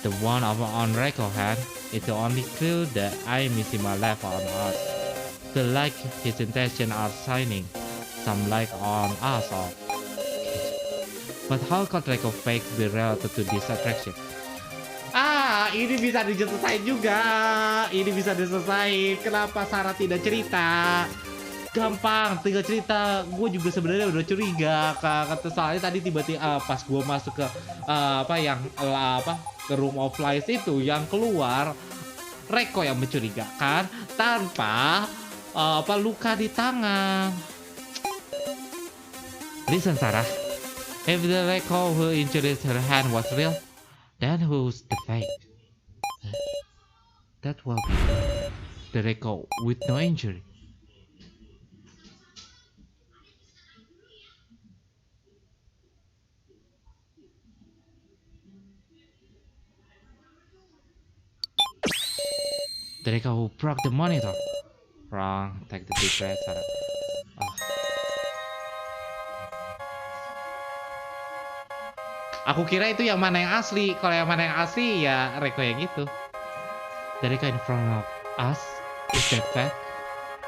The one on Reiko hand is the only clue that I miss in my life on us. Feel like his intentions are shining some light on us all. But how could Reiko fake be related to this attraction? Ini bisa diselesaikan juga. Ini bisa diselesaikan. Kenapa Sarah tidak cerita? Gampang, tinggal cerita. Gue juga sebenarnya udah curiga. Kata soalnya tadi tiba-tiba pas gue masuk ke ke room of lies itu yang keluar Reiko yang mencurigakan tanpa luka di tangan. Listen, Sarah. If the Reiko who injured her hand was real, then who's the fake? That will be the Reiko with no injury. The Reiko who broke the monitor. Wrong. Take the deep breath, Sarah. Aku kira itu yang mana yang asli. Kalau yang mana yang asli ya Reiko yang itu. The Reiko in front of us? Is that fact?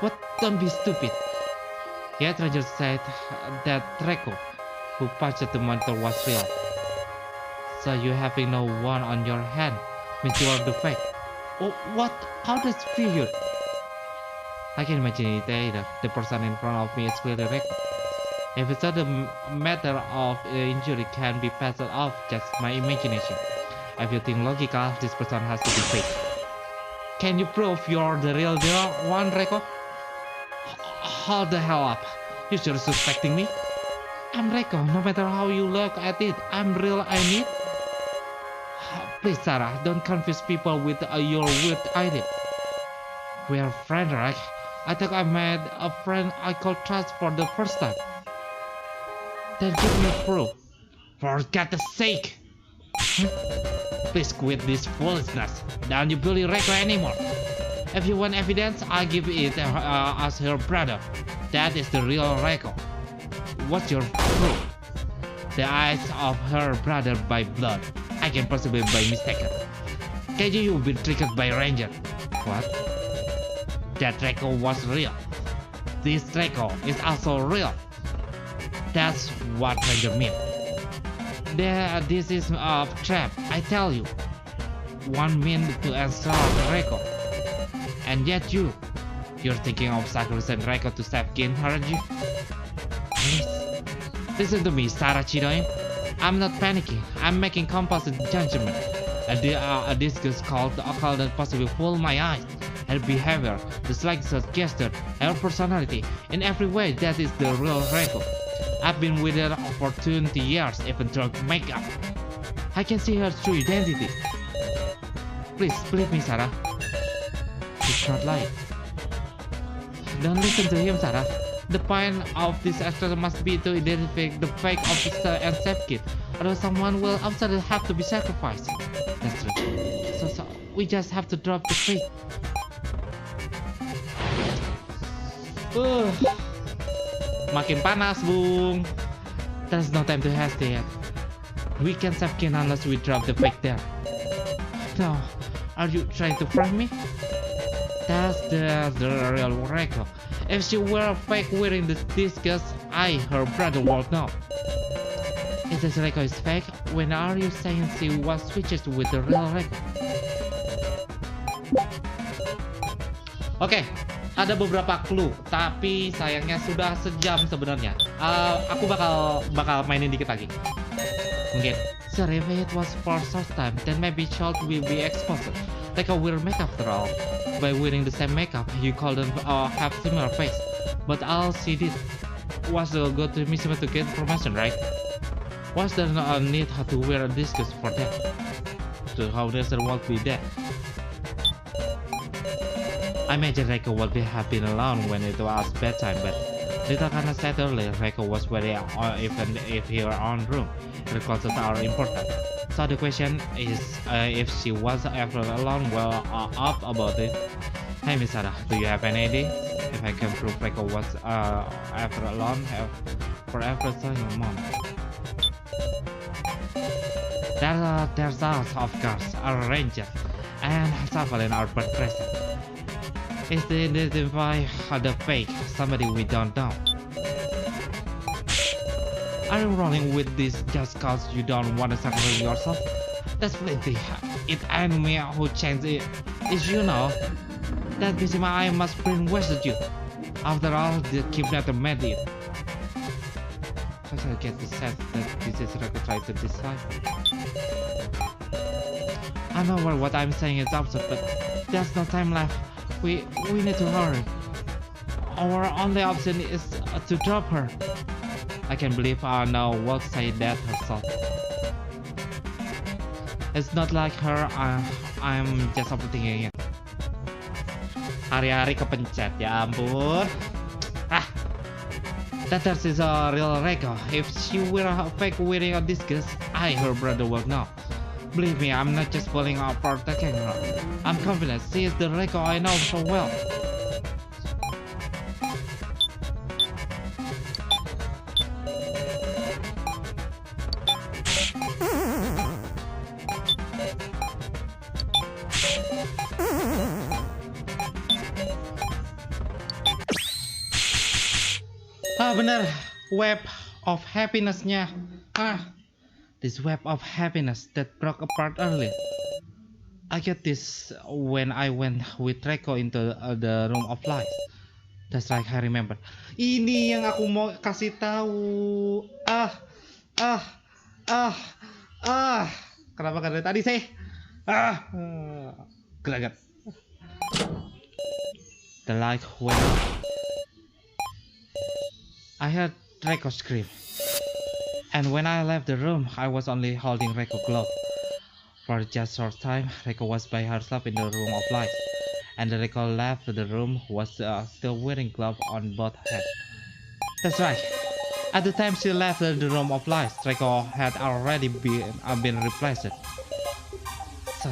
What? Don't be stupid. Yet Ranger said that Reiko who punched the monitor was real. So you having no one on your hand means you are the fake. Oh, what? How does it feel? I can imagine it either. The person in front of me is really Reiko. If it's not a matter of injury can be passed off just my imagination. If you think logical, this person has to be fake. Can you prove you're the real one, Reiko? Hold the hell up. You're suspecting me? I'm Reiko, no matter how you look at it. I'm real, I need. Please, Sarah, don't confuse people with your weird idea. We are friends, right? I think I met a friend I could trust for the first time. Then give me proof. For God's sake! Please quit this foolishness. Don't you bully Reiko anymore. If you want evidence, I'll give it as her brother. That is the real Reiko. What's your proof? The eyes of her brother by blood. I can possibly be mistaken. Can you be triggered by Ranger? What? That Reiko was real. This Reiko is also real. That's what Ranger meant. This is a trap, I tell you. One meant to ensure Reiko. And yet you're thinking of sacrificing Reiko to save Kin, aren't you? Please, listen to me, Sarah Chidoin. I'm not panicking, I'm making composite judgment. A disgust called the occult that possibly fooled my eyes. Her behavior, the slightest gesture, her personality, in every way that is the real Reiko. I've been with her for 20 years, even through makeup. I can see her true identity. Please, believe me, Sarah. He's not lying. Don't listen to him, Sarah. The point of this experiment must be to identify the fake officer and save Kid. Otherwise someone will absolutely have to be sacrificed. That's true. So we just have to drop the fake. Makin panas, Bung. There's no time to hesitate. We can't save Kin unless we drop the fake there. No, are you trying to prank me? That's the real Reiko. If she were a fake wearing the disguise, her brother would know. If this Reiko is fake, when are you saying she was switches with the real Reiko? Oke, ada beberapa clue, tapi sayangnya sudah sejam sebenarnya. Aku bakal mainin dikit lagi. Mungkin. So if it was for short time, then maybe child will be exposed. Like a weird makeup after all. By wearing the same makeup, you couldn't have similar face. But all she did was go to museum to get information, right? What's the need to wear a disguise for that? So how does the world be there? I imagine Reiko would have been alone when it was bedtime, but little Kana said earlier Reiko was very even if her own room. The clothes are important. So the question is if she was ever alone, well up about it. Hey Miss Sarah, do you have any idea? If I can prove Reiko was ever alone for every single month. There's us, of course, a ranger, and Savalin are but present. Is they identify the fake, somebody we don't know. Are you rolling with this just cause you don't want to sacrifice yourself? That's plenty. It ain't me who changed it. It's you know. That busy my eye must brainwashed you. After all, the kidnapper made it. I get the sense that this is trying to decide. I know what I'm saying is absurd, but there's no time left. We need to hurry. Our only option is to drop her. I can't believe I know what say that herself. It's not like her. I'm just overthinking it. Hari-hari kepencet, ya ampun. That is a real Reiko. If she were a fake wearing a disguise, her brother will know. Believe me, I'm not just pulling out protecting her. I'm confident she is the Reiko I know so well. Bener, web of happiness-nya. This web of happiness that broke apart earlier. I get this when I went with Reiko into the room of lies. That's right, I remember. Ini yang aku mau kasih tahu. Kenapa kan dari tadi sih? Gelagat. The light went off. I heard Reiko scream. And when I left the room, I was only holding Reiko's glove. For just a short time, Reiko was by herself in the room of light. And the Reiko left the room was still wearing gloves on both hands. That's right. At the time she left the room of light, Reiko had already been replaced. So,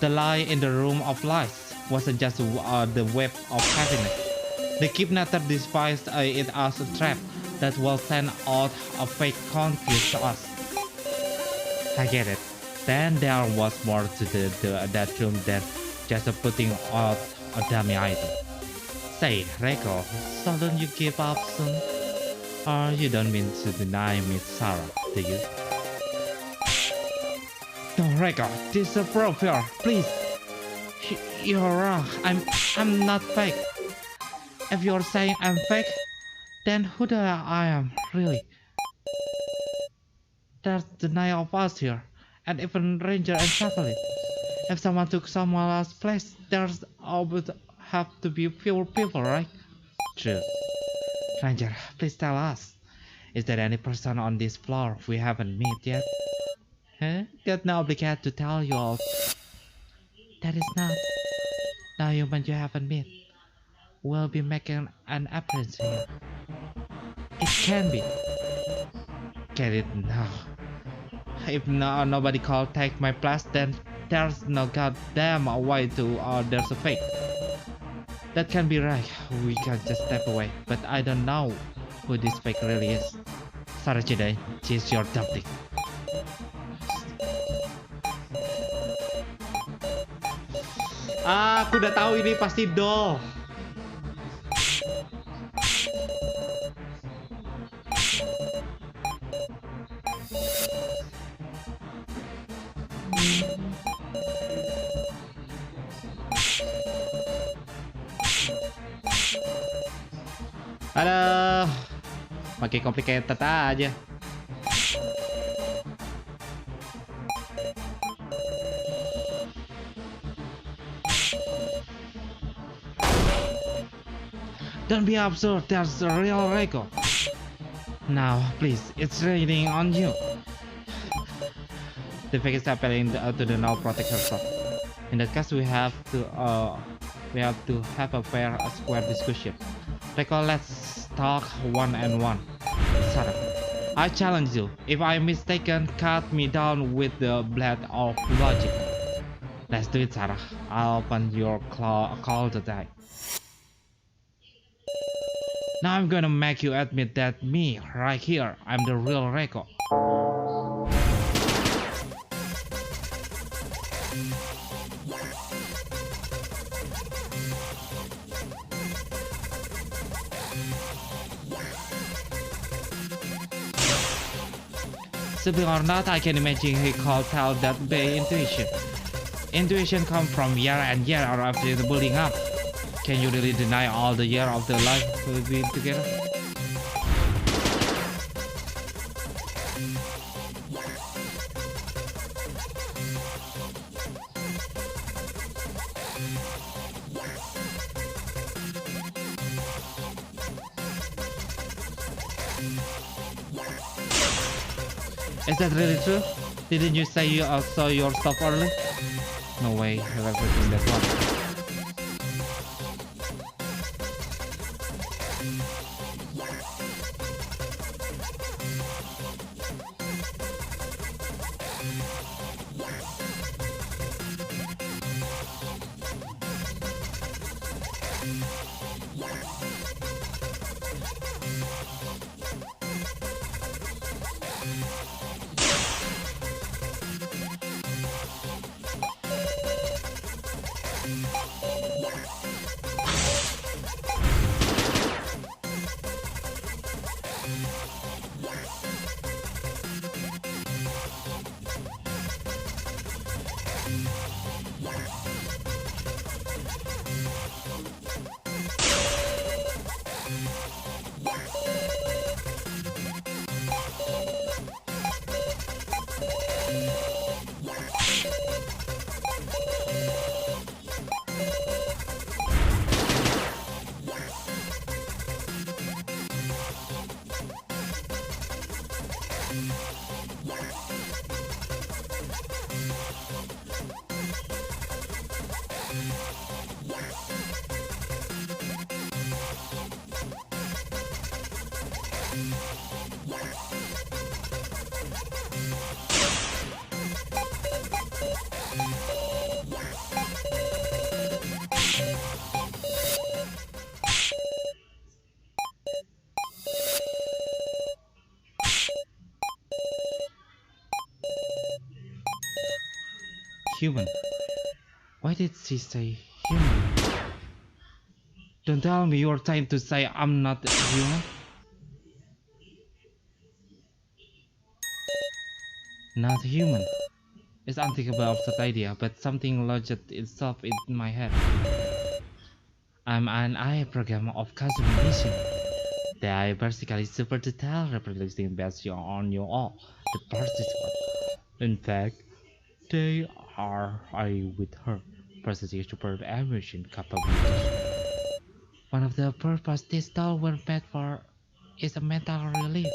the lie in the room of light wasn't just the web of happiness. The kidnapper despised it as a trap that will send out a fake confuse to us. I get it. Then there was more to that room than just putting out a dummy item. Say, Reiko, so don't you give up soon? Or you don't mean to deny Miss Sarah, do you? No, Reiko, this is a proof here, please. You're wrong. I'm not fake. If you're saying I'm fake, then who do I am, really? There's the 9 of us here, and even Ranger and Chaplain. If someone took someone else's place, there's would have to be fewer people, right? True. Ranger, please tell us. Is there any person on this floor we haven't met yet? Huh? Got no obligation to tell you all. That is not. Now human you haven't met. Will be making an appearance here. It can be. Get it now. If nobody can take my place, then there's no goddamn way to there's a fake. That can be right. We can just step away. But I don't know who this fake really is. Sorry, Jedi. She's your dumpling. Aku udah tahu ini pasti doll. Aduh, makin complicated aja. Don't be absurd, there's the real Reiko. Now, please, it's raining on you. The fake is appealing to the now protect herself. In that case, we have to have a fair, square discussion. Reiko, let's talk one-on-one. Sarah, I challenge you. If I'm mistaken, cut me down with the blade of logic. Let's do it, Sarah. I'll open your call today. Now I'm gonna make you admit that me, right here, I'm the real Reiko. Something or not, I can imagine he called out that by intuition. Intuition comes from year and year after the building up. Can you really deny all the year of the life we've been together? Is that really true? Didn't you say you saw your stuff early? No way, I have everything that one. Human. Why did she say human? Don't tell me you're trying to say I'm not human. Not human. It's unthinkable absurd idea, but something lodged itself in my head. I'm an AI program of customization. The AI basically super detailed reproducing based on you all, the participant. In fact, they are I with her, possessing super emotion capabilities. One of the purpose this doll were made for is a mental relief.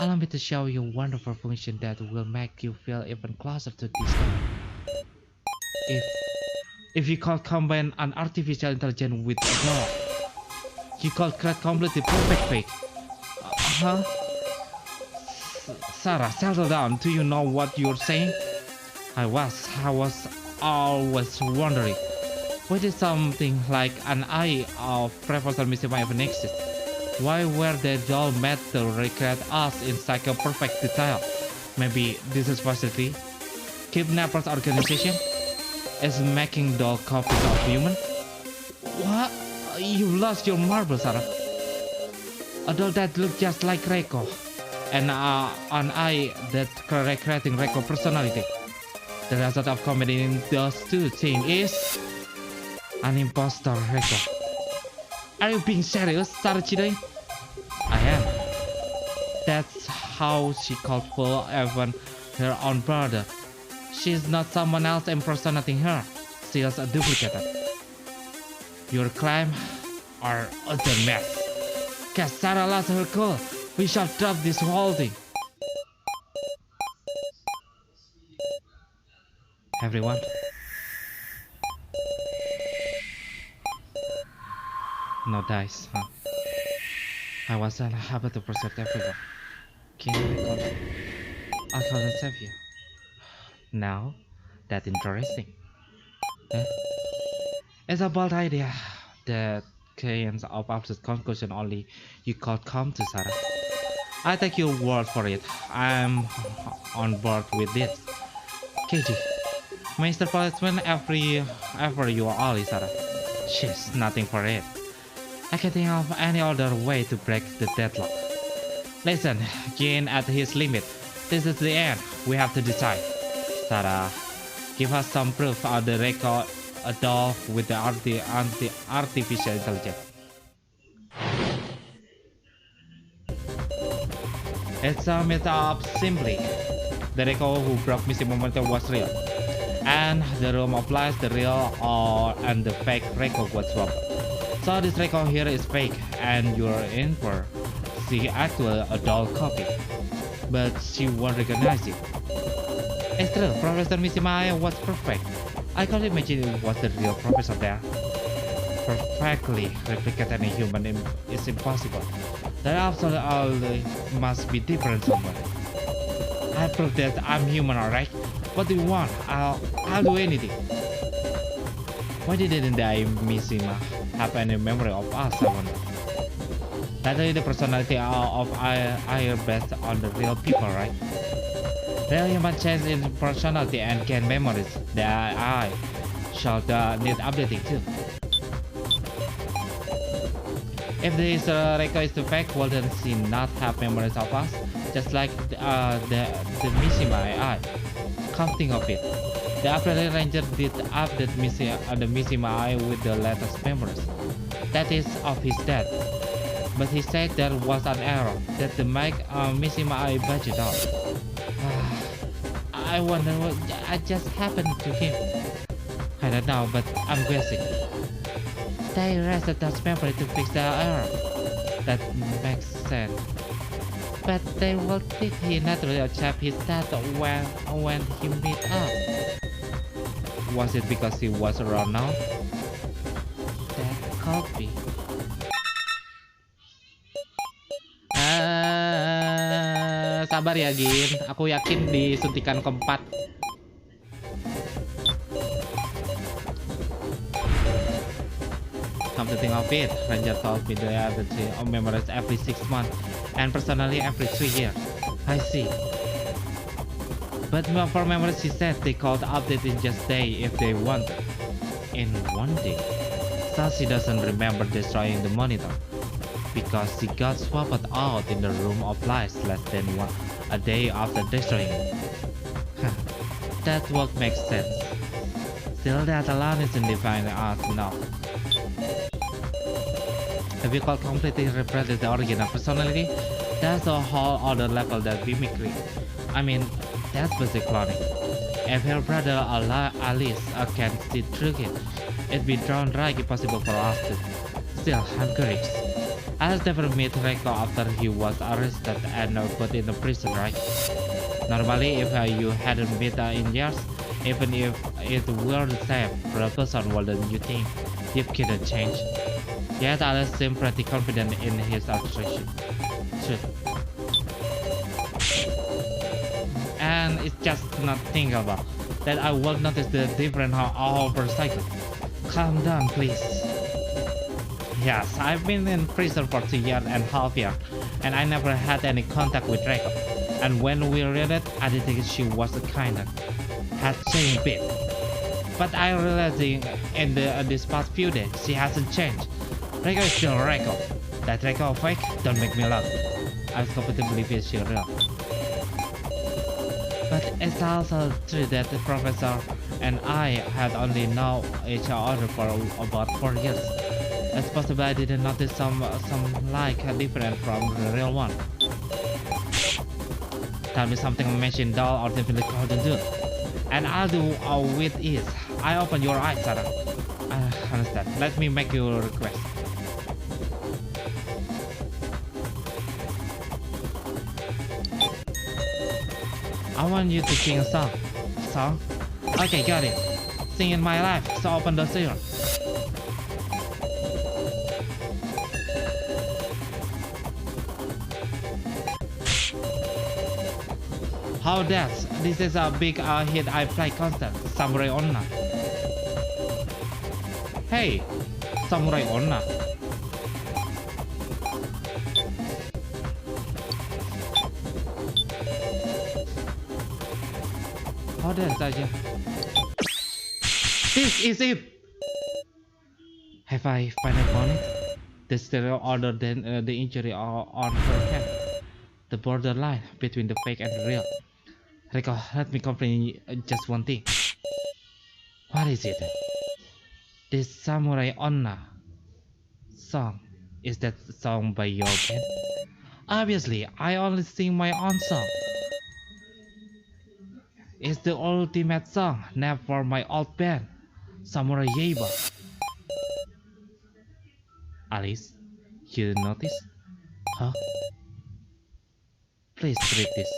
Allow me to show you a wonderful function that will make you feel even closer to this doll. If you could combine an artificial intelligence with a doll, you could create completely perfect fake. Sarah, settle down. Do you know what you're saying? I was always wondering, why did something like an eye of Professor Mishima even exist? Why were they all made to recreate us in such a perfect detail? Maybe this is facility kidnappers organization is making doll copies of human? What? You lost your marble, Sarah. A doll that looks just like Reiko, and an eye that recreating Reiko personality. The result of combining those two things is an imposter Reiko. Are you being serious, Sarachide? I am. That's how she called for even her own brother. She's not someone else impersonating her. She's a duplicate. Your claim are utter mess. Cause Sarah lost her cool. We shall drop this whole thing. Everyone. No dice, huh? I was unable to protect everyone. Can I call it? I can't save you. Now, that's interesting. Eh? It's a bold idea that chaos of opposite conclusion only you could come to, Sarah. I take your word for it. I'm on board with this. KG, Mr. Policeman, ever you are all, Sarah. She's nothing for it. I can't think of any other way to break the deadlock. Listen, Gin at his limit. This is the end. We have to decide. Sarah, give us some proof of the record a doll with the artificial intelligence. It sums it up simply. The record who broke missing momentum was real. And the room applies the real and the fake record was swapped. So this record here is fake and you're in for the actual doll copy. But she won't recognize it. It's true, Professor Mishima was perfect. I can't imagine it was the real professor there. Perfectly replicate any human is impossible. There absolutely must be different somewhere. I prove that I'm human, alright? What do you want? I'll do anything. Why didn't I Mishima have any memory of us, I wonder? That's the personality of I based on the real people, right? Real human change in personality and gain memories. The AI should need updating too. If this record is fake, well then she not have memories of us, just like the Mishima AI. Come think of it. The April Ranger did update the Mishima AI with the latest memories. That is of his death. But he said there was an error that the Mishima AI budget out. I wonder what just happened to him. I don't know, but I'm guessing. They erased that memory to fix the error. That makes sense. But they will think he naturally achieved his death when he meet up. Was it because he was around now? That could be. Sabar ya Gin, aku yakin di suntikan keempat. Come to think of it, Ranger told me they have memories every 6 months and personally every 3 years. I see. But for memories, she said they could update in just day if they wanted. In 1 day. So she doesn't remember destroying the monitor. Because she got swapped out in the room of lies less than a day after destroying it. That would make sense. Still, that alone isn't defined as enough. If you could completely represent the original personality, that's a whole other level that mimicry. I mean, that's basic cloning. If her brother Alice can see through it, it'd be downright impossible for us to. Still, I'm curious. Alice never met Reiko after he was arrested and put in the prison, right? Normally, if you hadn't met in years, even if it were the same person, wouldn't you think you couldn't change? Yet Alice seemed pretty confident in his assertion. And it's just not thinkable that I will notice the difference over cycle. Calm down, please. Yes, I've been in prison for 2.5 years, and I never had any contact with Reiko. And when we read it, I didn't think she was the kind of had changed a bit. But I realized in this past few days, she hasn't changed. Reiko is still Reiko. That Reiko fake, don't make me laugh. I was completely believe she's real. But it's also true that the professor and I had only known each other for about 4 years. It's possible I didn't notice some like different from the real one. Tell me something machine doll or definitely golden do. And I'll do with ease. I open your eyes, Sarah. Understand. Let me make you a request. I want you to sing a song. Song? Okay, got it. Sing in my life, so open the door. How that's? This is a big hit I play constant. Samurai Onna. Hey, Samurai Onna. How that's aja? This is it. Have I finally found it? The stereo other than the injury on her head. The borderline between the fake and the real. Reiko, let me complain just one thing. What is it? This Samurai Onna song. Is that song by your band? Obviously, I only sing my own song. It's the ultimate song named for my old band, Samurai Yaiba. Alice, you notice? Huh? Please read this.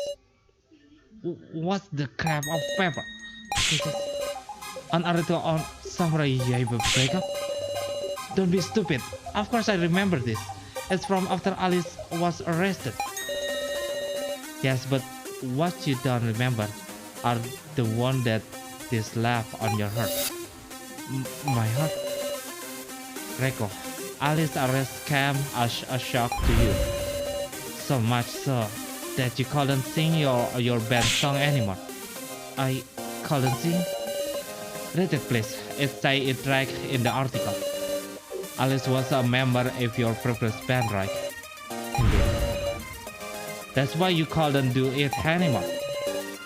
What's the crap of paper? This is an article on Samurai Yaiba breakup? Don't be stupid. Of course I remember this. It's from after Alice was arrested. Yes, but what you don't remember are the one that this laugh on your heart. My heart? Reiko, Alice's arrest came as a shock to you. So much so that you couldn't sing your band song anymore. I couldn't sing? Read it please. It say it right in the article. Alice was a member of your previous band, right? Indeed. That's why you couldn't do it anymore.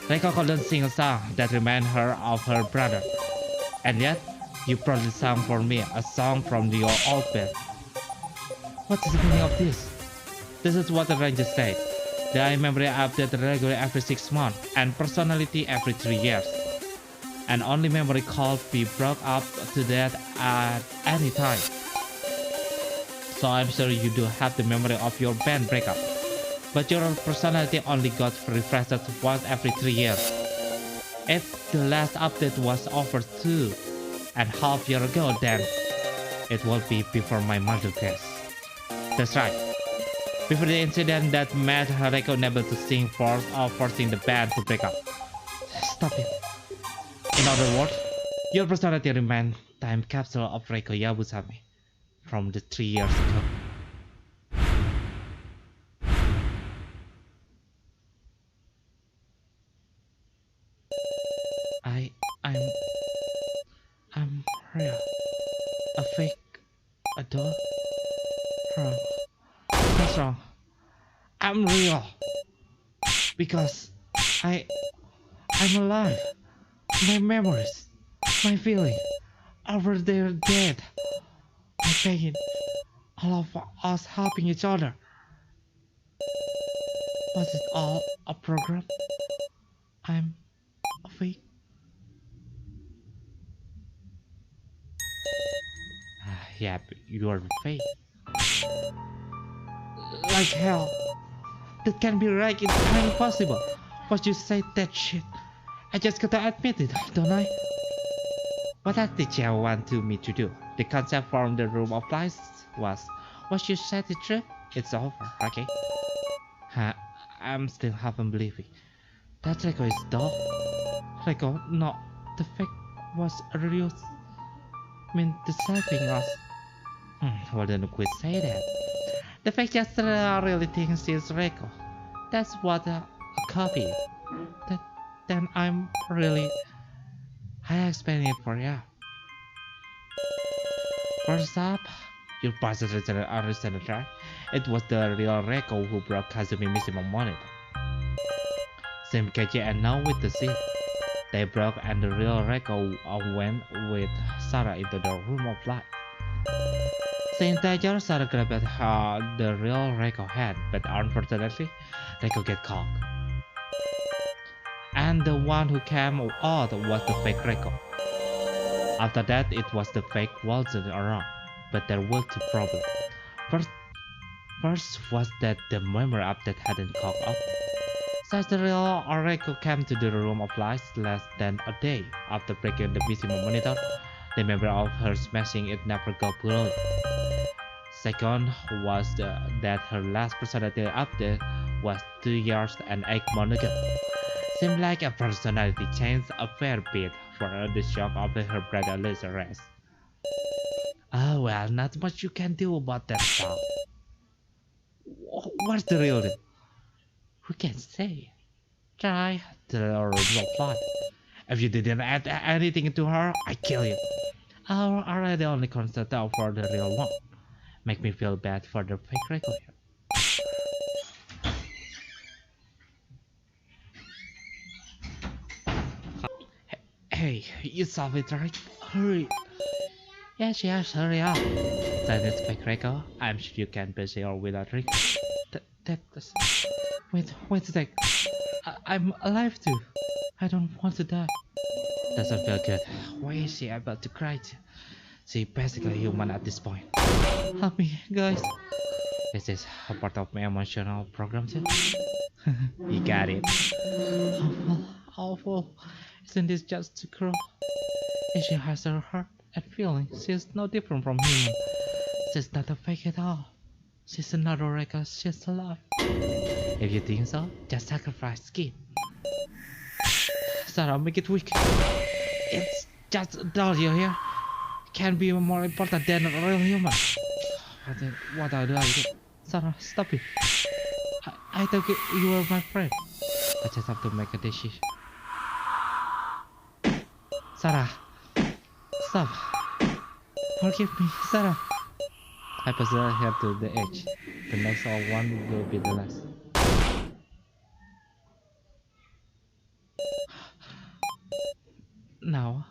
Reiko couldn't sing a song that reminded her of her brother. And yet, you proudly sang for me a song from your old band. What is the meaning of this? This is what the ranger said. The eye memory updated regularly every 6 months and personality every 3 years. And only memory could be brought up to that at any time. So I'm sure you do have the memory of your band breakup. But your personality only got refreshed once every 3 years. If the last update was over 2.5 years ago, then it will be before my mother guess. That's right. Before the incident that made Reiko unable to sing forcing the band to break up. Stop it. In other words, your personality remains time capsule of Reiko Yabusame from the 3 years ago. I'm real. A fake. A doll. Wrong. That's wrong. I'm real. Because I'm alive. My memories, my feeling, over there dead. My pain. All of us helping each other. Was it all a program? I'm a fake. Yeah, you're fake. Like hell. That can be right, it's impossible. But you say that shit. I just gotta admit it, don't I? What did the teacher want me to do? The concept from the room of lies was, what you said is true, it's over, okay? I'm still haven't believing. That Reiko is dog. Reiko, no, the fact was real. Deceiving us. Well then quit say that. The fact just really thinks she's Reiko. That's what a copy is. Then I'm really... I explain it for you. First up, your past understand right? It was the real Reiko who brought Kazumi missing on monitor. Same KJ and now with the scene. They broke and the real Reiko went with Sarah into the room of light. Seeing danger, Sarah grabbed the real Reiko hand, but unfortunately, Reiko get caught. And the one who came out was the fake Reiko. After that, it was the fake wasn't around, but there were two problems. First was that the memory update hadn't caught up. Since the real Reiko came to the room of lights less than a day after breaking the visible monitor, the memory of her smashing it never got blurry. Second was that her last personality update was 2 years and 8 months ago. Seemed like a personality change a fair bit for the shock of her brother's arrest. Oh well, not much you can do about that stuff. What's the real deal? Who can say? Try the reply. If you didn't add anything to her, I kill you. Or are I the only constant for the real one? Make me feel bad for the fake record here. Hey, you solve it right? Hurry! Yes, hurry up. Silence fake record. I'm sure you can busy or without drink. That's... Wait a sec. I'm alive too. I don't want to die. Doesn't feel good. Why is she about to cry? She's basically human at this point. Help me, guys. This is a part of my emotional program too. You got it. Awful. Isn't this just too cruel? And she has her heart and feelings. She's no different from human. She's not a fake at all. She's another record. She's alive. If you think so, just sacrifice skin. Sarah, make it weak. It's just a doll you here. Can be more important than a real human. What do I do? Sarah, stop it. I thought you were my friend. I just have to make a decision. Sarah, stop. Forgive me, Sarah. I push her to the edge. The next one will be the last. No.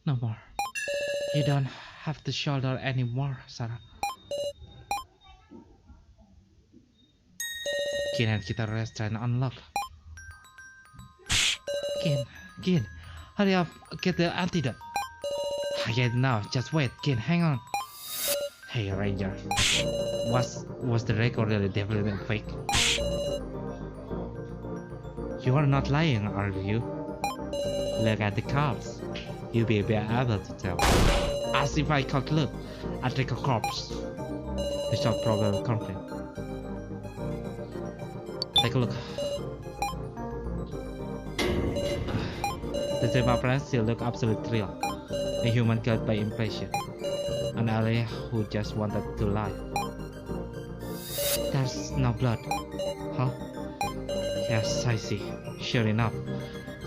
No more. You don't have to shoulder anymore, Sarah. Kin and kita restaurant unlock. Kin, hurry up, get the antidote. I get it now, just wait, Kin, hang on. Hey Ranger, was the record really definitely fake? You are not lying, are you? Look at the cards. You'll be able to tell. As if I could look at the corpse. The shot probably conflict. Take a look. The same appearance still look absolutely real. A human killed by impression. An alien who just wanted to lie. There's no blood. Huh? Yes, I see. Sure enough,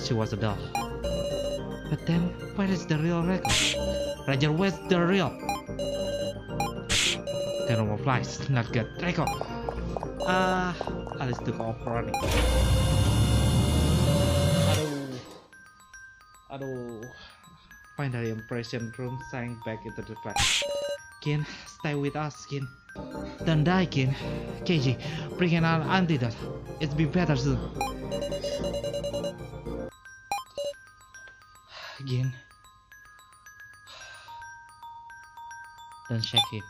she was a doll. But then, where is the real record? Ranger, where's the real? The normal flies, not good. Record! Alice took off running. Aduh. Finally, impression room sank back into the flat. Kin, stay with us, Kin. Don't die, Kin. KG, bring an antidote. It'll be better soon. Gin. Don't shake him.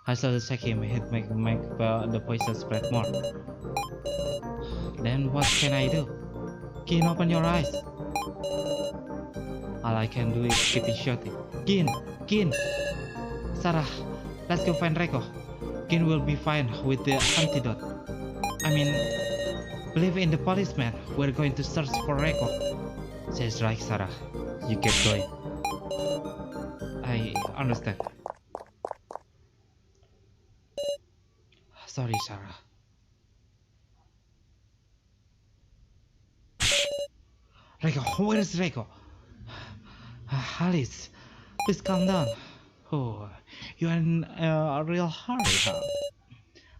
I saw the shake him, it make the poison spread more. Then what can I do? Gin, open your eyes. All I can do is keep shouting. Gin! Sarah, let's go find Reiko. Gin will be fine with the antidote. I mean, believe in the policeman. We're going to search for Reiko. Says right, Sarah. You get going. I understand. Sorry, Sarah. Reiko, where is Reiko? Alice, please calm down. Oh, you're in a real hurry, huh?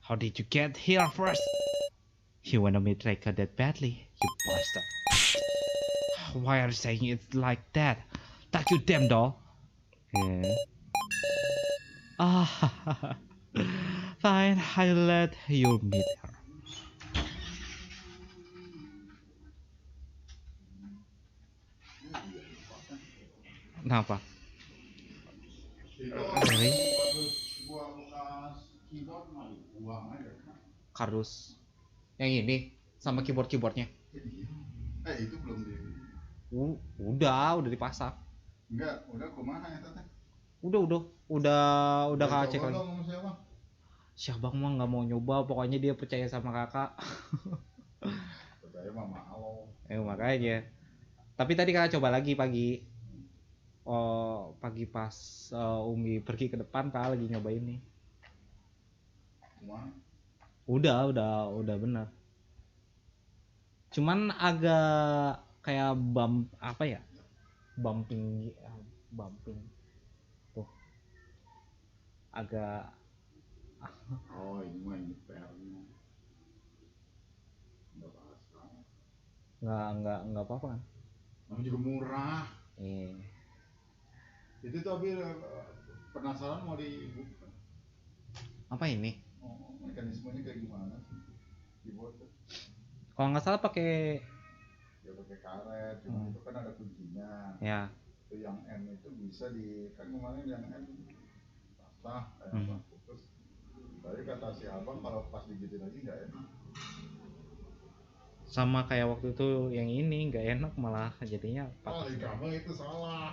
How did you get here first? You wanna meet Reiko that badly, you bastard. Why are you saying it like that? That you damn doll. Yeah. Ah, fine, I'll let you meet her. Kenapa? Really? Kardus. Yang ini sama keyboardnya. Itu belum di. Udah dipasang. Enggak, udah kumaha ya teh? Udah kakak cek lagi. Sama siapa? Si abang mah nggak mau nyoba, pokoknya dia percaya sama kakak. Percaya mah mau. Makanya. Tapi tadi kakak coba lagi pagi. Oh, pagi pas Umi pergi ke depan kakak lagi nyobain nih. Kumaha? Udah benar. Cuman agak kayak apa ya? Bumping tuh. Agak Oh, ini mah ini PR-nya. Enggak pasang. nggak apa-apa kan? Namanya juga murah. Itu tapi penasaran mau dibuka. Apa ini? Oh, mekanismenya kayak gimana sih? Dibuat tuh. Kalau nggak salah pakai Ya pakai karet, cuma itu kan ada kuncinya. ya. Itu yang M itu bisa di kan kemarin yang M patah kayak apa putus. Tapi kata si abang kalau pas digituin lagi nggak enak. Sama kayak waktu itu yang ini nggak enak malah jadinya patah. Oh, kamu itu salah.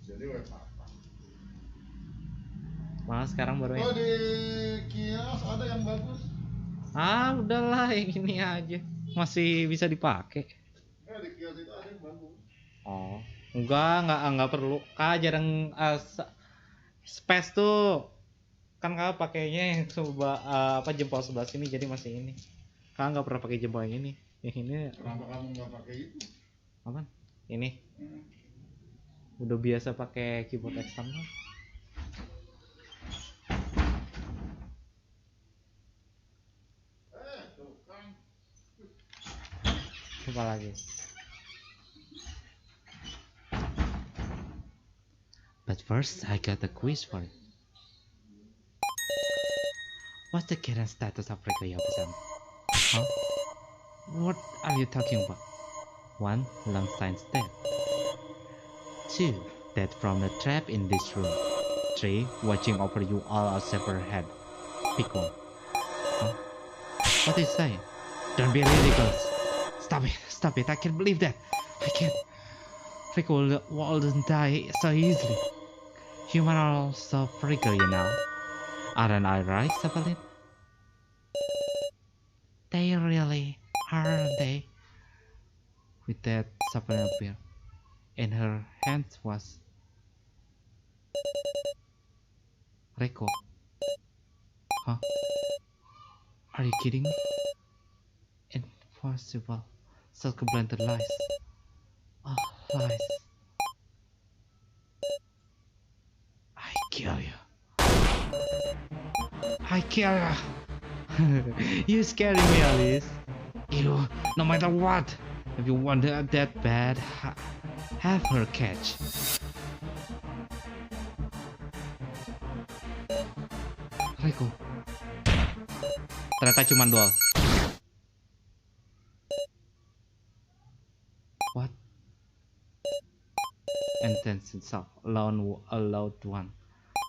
Jadi patah. Malah sekarang baru Oh, di kios ada yang bagus. Udahlah yang ini aja masih bisa dipakai. Di kios itu ada yang bagus. Oh, enggak perlu. Kak jarang space tuh kan kakak pakainya yang coba jempol sebelah sini jadi masih ini. Kakak nggak pernah pakai jempol yang ini. Yang ini Kenapa kamu nggak pakai itu? apa? Ini udah biasa pakai keyboard eksternal. Tuh kan. Apa lagi? But first, I got a quiz for you. What's the current status of Rekoyaku-san? Huh? What are you talking about? 1. Langstein's dead. 2. Dead from the trap in this room. 3. Watching over you all a severed head. Pick one. Huh? What is saying? Don't be ridiculous. Stop it, I can't believe that. I can't. Rico wouldn't die so easily. Human are also fragile, you know. Aren't I right, Sapalin? They really aren't they? With that, Sapalin appeared. In her hands was Rico. Huh? Are you kidding me? Impossible. Such blunted lies. Oh, lies. I kill you. I kill you. You scare me, Alice. You, no matter what, if you want her that bad, have her catch. Rico. Ternyata cuma doll. What? And then itself, a loud one,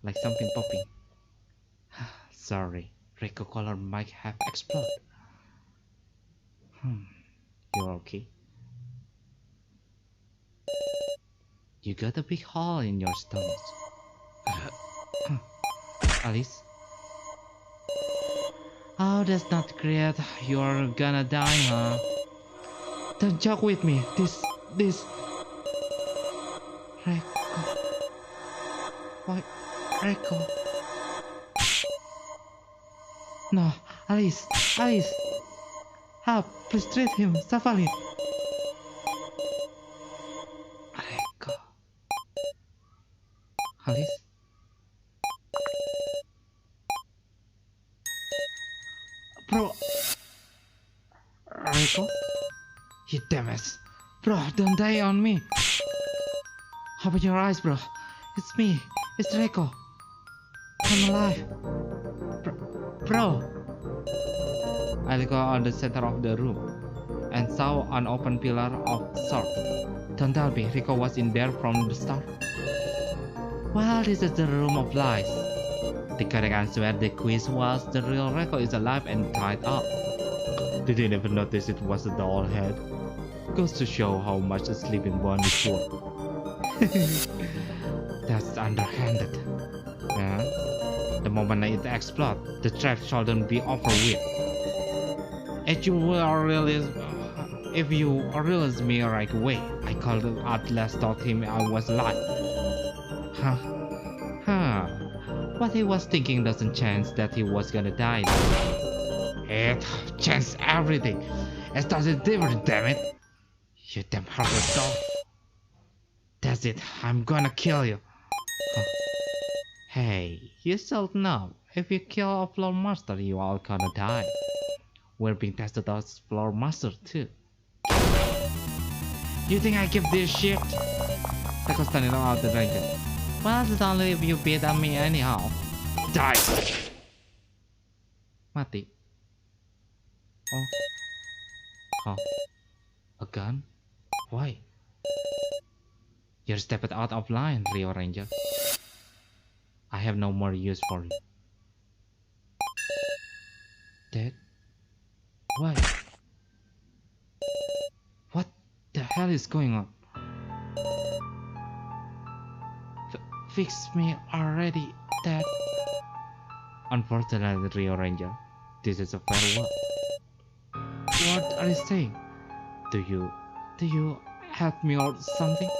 like something popping. Sorry, Rico collar might have exploded. You're okay? You got a big hole in your stomach. Alice? Oh, that's not great. You're gonna die, huh? Don't joke with me. This... Rico. Why? Rico. No, Alice. Help, please treat him. Safali. Rico. Alice? Bro. Rico? You damn it. Bro, don't die on me. Open your eyes, bro. It's me. It's Reiko. I'm alive. Bro. I looked on the center of the room and saw an open pillar of sort. Don't tell me Reiko was in there from the start. Well, this is the room of lies. The correct answer the quiz was the real Reiko is alive and tied up. Did you never notice it was a doll head? Goes to show how much a sleeping bond is worth. That's underhanded. Yeah? The moment it explodes, the trap shouldn't be over with. If you realize me right away, I called him Atlas, told him I was alive. Huh. What he was thinking doesn't change that he was gonna die. It changed everything. It doesn't different, damn it. You damn heartless dog. That's it, I'm gonna kill you. Huh. Hey, you should know. If you kill a floor master, you all gonna die. We're being tested as floor master too. You think I give this shit? Reiko standing out the dragon. Well, it's only if you beat on me anyhow. Die! Mati. Oh. Huh. A gun? Why? You're stepped out of line, Rio Ranger. I have no more use for you. Dead? Why? What the hell is going on? Fix me already, Dad. Unfortunately, Rio Ranger, this is a farewell. What are you saying? Do you help me or something?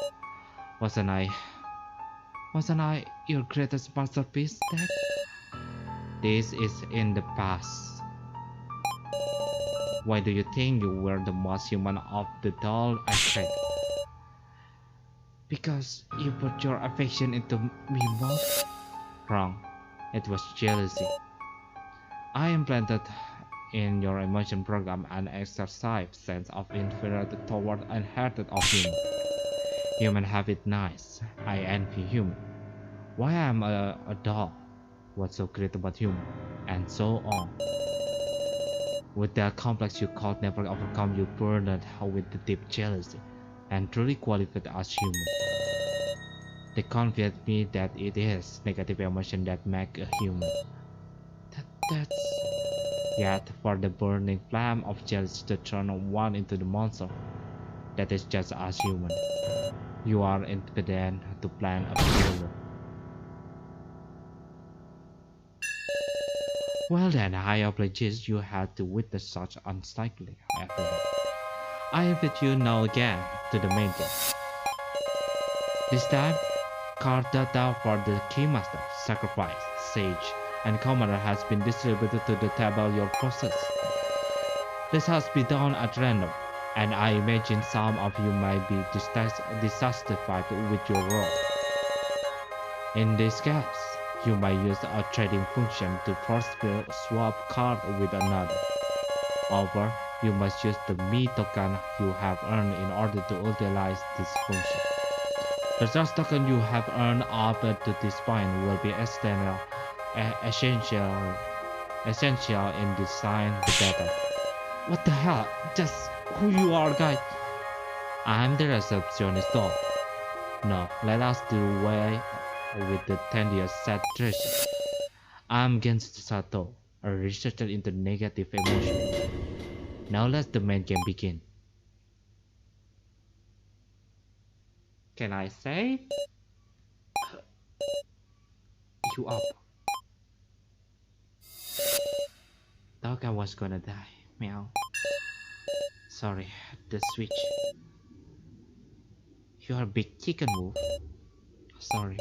Wasn't I your greatest masterpiece, Dad? This is in the past. Why do you think you were the most human of the doll I created? Because you put your affection into me most? Wrong. It was jealousy. I implanted in your emotion program an exercise sense of inferiority toward unheard of human. Human have it nice. I envy human. Why I'm a doll? What's so great about human? And so on. With that complex you could never overcome, you burned with the deep jealousy and truly qualified as human. They convinced me that it is negative emotion that make a human. That's... Yet, for the burning flame of jealousy to turn one into the monster, that is just as human. You are impudent to plan a funeral. Well then, I apologize you had to witness such unsightly event. I invite you now again to the main game. This time, card data for the Keymaster, Sacrifice, Sage, and Commander has been distributed to the table you possess. This has been done at random, and I imagine some of you might be dissatisfied with your role. In this case, you might use a trading function to forcefully swap card with another. Or you must use the Me token you have earned in order to utilize this function. The trust token you have earned up to this point will be essential in design the battle. What the hell? Just who you are, guys? I'm the receptionist doll. No, let us do away with the tedious sad tradition. I'm Gensu Sato, a researcher into negative emotion. Now let the main game begin. Can I say? You up. Thought I was gonna die. Meow. Sorry, the switch. You're a big chicken wolf. Sorry.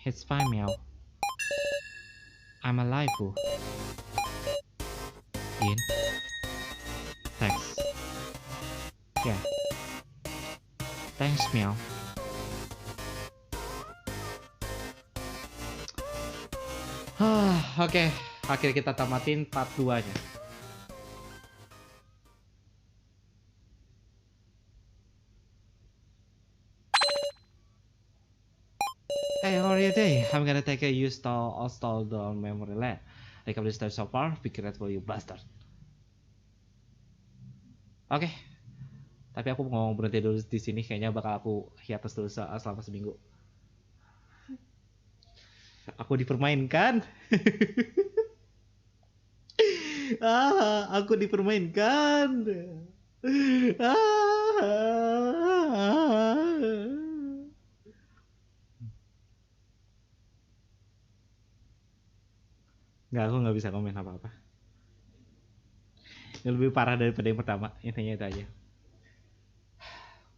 It's fine, meow. I'm alive, wolf. In. Thanks. Yeah. Thanks, meow. Oke, akhirnya kita tamatin part 2-nya. today I'm gonna take a install the memory lane. Like this time so far, be grateful you bastard. Oke, tapi aku mau berhenti dulu di sini. Kayaknya bakal aku hiatus dulu selama seminggu. Aku dipermainkan. Aku dipermainkan. Nggak, aku nggak bisa komen apa-apa. Ini lebih parah daripada yang pertama. Intinya itu aja.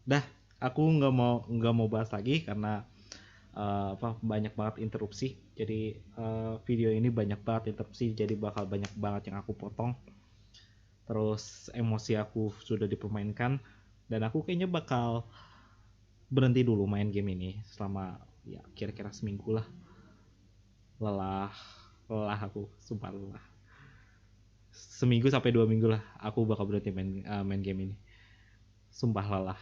Dah, aku nggak mau bahas lagi karena banyak banget interupsi. Jadi video ini banyak banget interupsi. Jadi bakal banyak banget yang aku potong. Terus emosi aku sudah dipermainkan dan aku kayaknya bakal berhenti dulu main game ini selama ya kira-kira seminggu lah. Lelah aku, sumpah lelah. Seminggu sampai 2 minggu lah aku bakal berhenti main game ini. Sumpah lelah.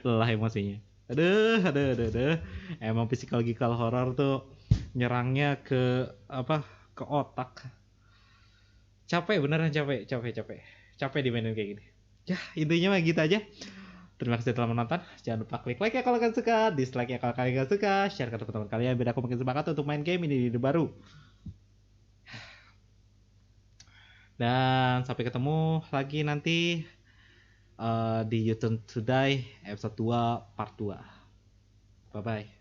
Lelah emosinya. Aduh. Emang physical horror tuh nyerangnya ke otak. Capek beneran, capek dimainin kayak gini. Ya intinya mah gitu aja. Terima kasih telah menonton. Jangan lupa klik like ya kalau kalian suka, dislike ya kalau kalian gak suka, share ke teman-teman kalian biar aku makin semangat untuk main game ini di baru. Dan sampai ketemu lagi nanti di YouTube Today episode 2 part 2. Bye bye.